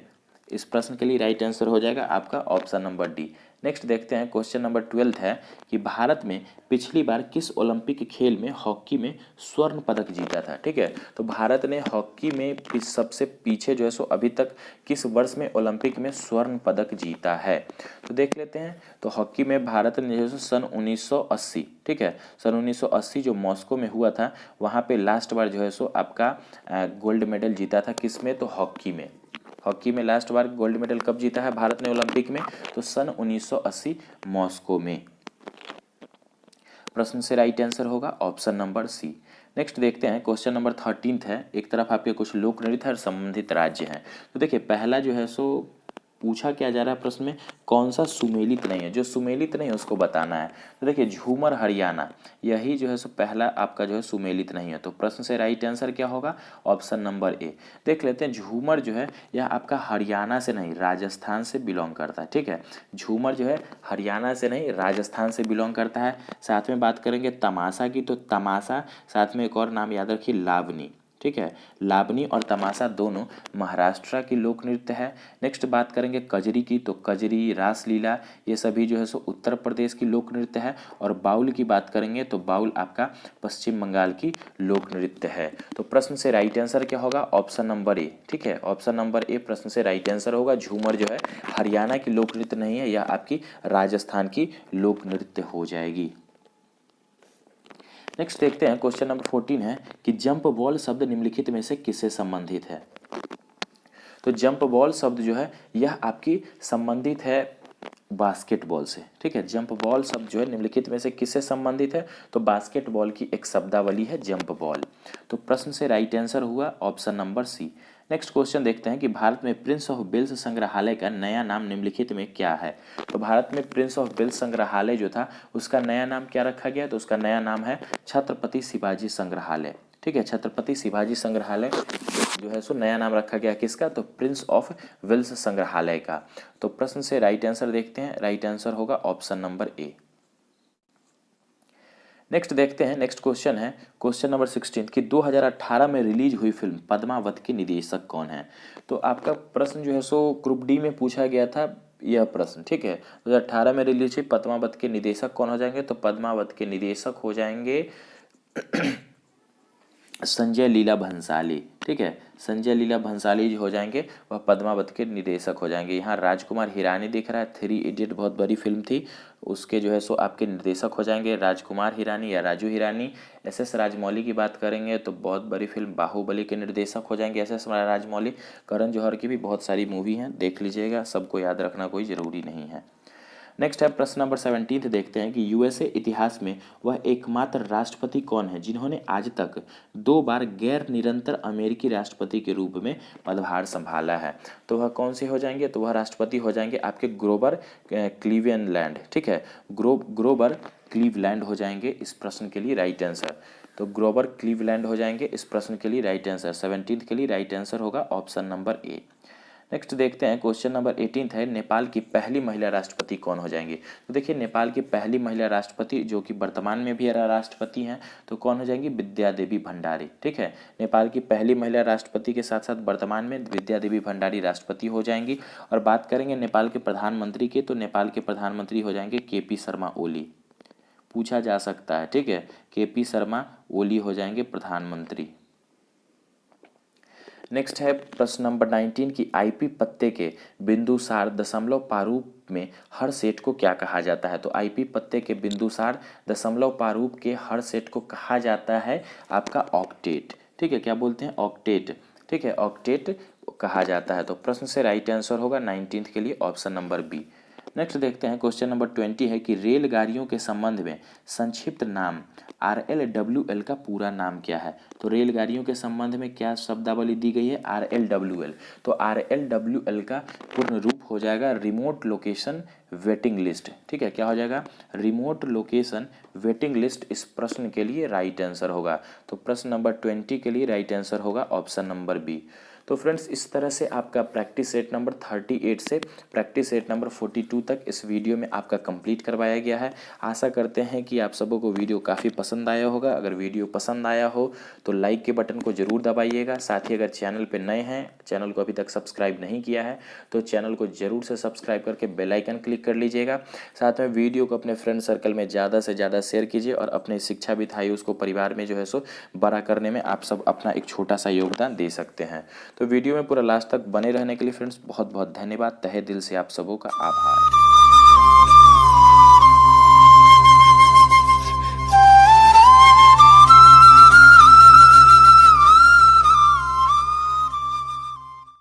इस प्रश्न के लिए राइट आंसर हो जाएगा आपका ऑप्शन नंबर डी। नेक्स्ट देखते हैं क्वेश्चन नंबर 12 है कि भारत में पिछली बार किस ओलंपिक खेल में हॉकी में स्वर्ण पदक जीता था, ठीक है। तो भारत ने हॉकी में सबसे पीछे जो है सो अभी तक किस वर्ष में ओलंपिक में स्वर्ण पदक जीता है, तो देख लेते हैं। तो हॉकी में भारत ने जो है सन 1980, ठीक है, सन 1980 जो मॉस्को में हुआ था वहाँ पे लास्ट बार जो है सो आपका गोल्ड मेडल जीता था, किस में, तो हॉकी में। हॉकी में लास्ट बार गोल्ड मेडल कब जीता है भारत ने ओलंपिक में, तो सन 1980 मॉस्को में। प्रश्न से राइट आंसर होगा ऑप्शन नंबर सी। नेक्स्ट देखते हैं क्वेश्चन नंबर 13 है, एक तरफ आपके कुछ लोक नृत्य और संबंधित राज्य हैं। तो देखिए पहला जो है सो पूछा क्या जा रहा है प्रश्न में, कौन सा सुमेलित नहीं है, जो सुमेलित नहीं है उसको बताना है। तो देखिए झूमर हरियाणा, यही जो है सो पहला आपका जो है सुमेलित नहीं है। तो प्रश्न से राइट आंसर क्या होगा, ऑप्शन नंबर ए। देख लेते हैं झूमर जो है यह आपका हरियाणा से नहीं राजस्थान से बिलोंग करता है, ठीक है। झूमर जो है हरियाणा से नहीं राजस्थान से बिलोंग करता है। साथ में बात करेंगे तमाशा की, तो तमाशा साथ में एक और नाम याद रखिए लावनी, ठीक है। लावनी और तमाशा दोनों महाराष्ट्र की लोक नृत्य है। नेक्स्ट बात करेंगे कजरी की, तो कजरी, रासलीला ये सभी जो है सो उत्तर प्रदेश की लोक नृत्य है। और बाउल की बात करेंगे तो बाउल आपका पश्चिम बंगाल की लोक नृत्य है। तो प्रश्न से राइट आंसर क्या होगा? ऑप्शन नंबर ए, ठीक है, ऑप्शन नंबर ए प्रश्न से राइट आंसर होगा। झूमर जो है हरियाणा की लोक नृत्य नहीं है, यह आपकी राजस्थान की लोक नृत्य हो जाएगी। नेक्स्ट देखते हैं क्वेश्चन नंबर 14 है कि जंप बॉल शब्द निम्नलिखित में से किससे संबंधित है? तो जंप बॉल शब्द जो है यह आपकी संबंधित है बास्केटबॉल से, ठीक है। जंप बॉल शब्द जो है निम्नलिखित में से किससे संबंधित है? तो बास्केटबॉल की एक शब्दावली है जंप बॉल। तो प्रश्न से राइट आंसर हुआ option number C. Next question देखते हैं कि भारत में प्रिंस ऑफ वेल्स संग्रहालय का नया नाम निम्नलिखित में क्या है? तो भारत में प्रिंस ऑफ वेल्स संग्रहालय जो था उसका नया नाम क्या रखा गया? तो उसका नया नाम है छत्रपति शिवाजी संग्रहालय, ठीक है। छत्रपति शिवाजी संग्रहालय जो है सो नया नाम रखा गया किसका? तो प्रिंस ऑफ वेल्स संग्रहालय का। तो प्रश्न से राइट आंसर देखते हैं, राइट आंसर होगा ऑप्शन नंबर ए। नेक्स्ट देखते हैं, नेक्स्ट क्वेश्चन है क्वेश्चन नंबर 16 कि 2018 में रिलीज हुई फिल्म पद्मावत के निर्देशक कौन है? तो आपका प्रश्न जो है सो ग्रुप डी में पूछा गया था यह प्रश्न, ठीक है। 2018 में रिलीज हुई पद्मावत के निर्देशक कौन हो जाएंगे? तो पद्मावत के निर्देशक हो जाएंगे संजय लीला भंसाली, ठीक है। संजय लीला भंसाली जो हो जाएंगे वह पद्मावत के निर्देशक हो जाएंगे। यहाँ राजकुमार हिरानी दिख रहा है, 3 इडियट बहुत बड़ी फिल्म थी, उसके जो है सो आपके निर्देशक हो जाएंगे राजकुमार हिरानी या राजू हिरानी। एस राजमौली की बात करेंगे तो बहुत बड़ी फिल्म बाहुबली के निर्देशक हो जाएंगे एस राजमौली। करण जौहर की भी बहुत सारी मूवी हैं, देख लीजिएगा, सबको याद रखना कोई ज़रूरी नहीं है। नेक्स्ट है प्रश्न नंबर 17 देखते हैं कि यूएसए इतिहास में वह एकमात्र राष्ट्रपति कौन है जिन्होंने आज तक 2 बार गैर निरंतर अमेरिकी राष्ट्रपति के रूप में पदभार संभाला है? तो वह कौन से हो जाएंगे? तो वह राष्ट्रपति हो जाएंगे आपके ग्रोवर क्लीवलैंड, ठीक है। ग्रोवर क्लीवलैंड हो जाएंगे इस प्रश्न के लिए राइट आंसर। तो ग्रोवर क्लीवलैंड हो जाएंगे इस प्रश्न के लिए राइट आंसर। 17 के लिए राइट आंसर होगा ऑप्शन नंबर ए। नेक्स्ट देखते हैं क्वेश्चन नंबर 18 है नेपाल की पहली महिला राष्ट्रपति कौन हो जाएंगी? तो देखिए नेपाल की पहली महिला राष्ट्रपति जो कि वर्तमान में भी राष्ट्रपति हैं तो कौन हो जाएंगी? विद्या देवी भंडारी, ठीक है। नेपाल की पहली महिला राष्ट्रपति के साथ साथ वर्तमान में विद्या देवी भंडारी राष्ट्रपति हो जाएंगी। और बात करेंगे नेपाल के प्रधानमंत्री की, तो नेपाल के प्रधानमंत्री हो जाएंगे KP शर्मा ओली, पूछा जा सकता है, ठीक है। KP शर्मा ओली हो जाएंगे प्रधानमंत्री। नेक्स्ट है प्रश्न नंबर 19 की आईपी पत्ते के बिंदुसार दशमलव प्रारूप में हर सेट को क्या कहा जाता है? तो आईपी पत्ते के बिंदुसार दशमलव प्रारूप के हर सेट को कहा जाता है आपका ऑक्टेट, ठीक है। क्या बोलते हैं? ऑक्टेट, ठीक है, ऑक्टेट कहा जाता है। तो प्रश्न से राइट आंसर होगा 19 के लिए ऑप्शन नंबर बी। नेक्स्ट देखते हैं क्वेश्चन नंबर 20 है कि रेलगाड़ियों के संबंध में संक्षिप्त नाम RLWL का पूरा नाम क्या है? तो रेलगाड़ियों के संबंध में क्या शब्दावली दी गई है? RLWL। तो RLWL का पूर्ण रूप हो जाएगा रिमोट लोकेशन वेटिंग लिस्ट, ठीक है। क्या हो जाएगा? रिमोट लोकेशन वेटिंग लिस्ट इस प्रश्न के लिए राइट आंसर होगा। तो प्रश्न नंबर 20 के लिए राइट आंसर होगा ऑप्शन नंबर बी। तो फ्रेंड्स इस तरह से आपका प्रैक्टिस सेट नंबर 38 से प्रैक्टिस सेट नंबर 42 तक इस वीडियो में आपका कंप्लीट करवाया गया है। आशा करते हैं कि आप सबों को वीडियो काफ़ी पसंद आया होगा। अगर वीडियो पसंद आया हो तो लाइक के बटन को ज़रूर दबाइएगा। साथ ही अगर चैनल पर नए हैं, चैनल को अभी तक सब्सक्राइब नहीं किया है तो चैनल को ज़रूर से सब्सक्राइब करके बेल आइकन क्लिक कर लीजिएगा। साथ में वीडियो को अपने फ्रेंड सर्कल में ज़्यादा से ज़्यादा शेयर कीजिए और अपने शिक्षा विधायी उसको परिवार में जो है सो बड़ा करने में आप सब अपना एक छोटा सा योगदान दे सकते हैं। तो वीडियो में पूरा लास्ट तक बने रहने के लिए फ्रेंड्स बहुत बहुत धन्यवाद। तहे दिल से आप सबों का आभार।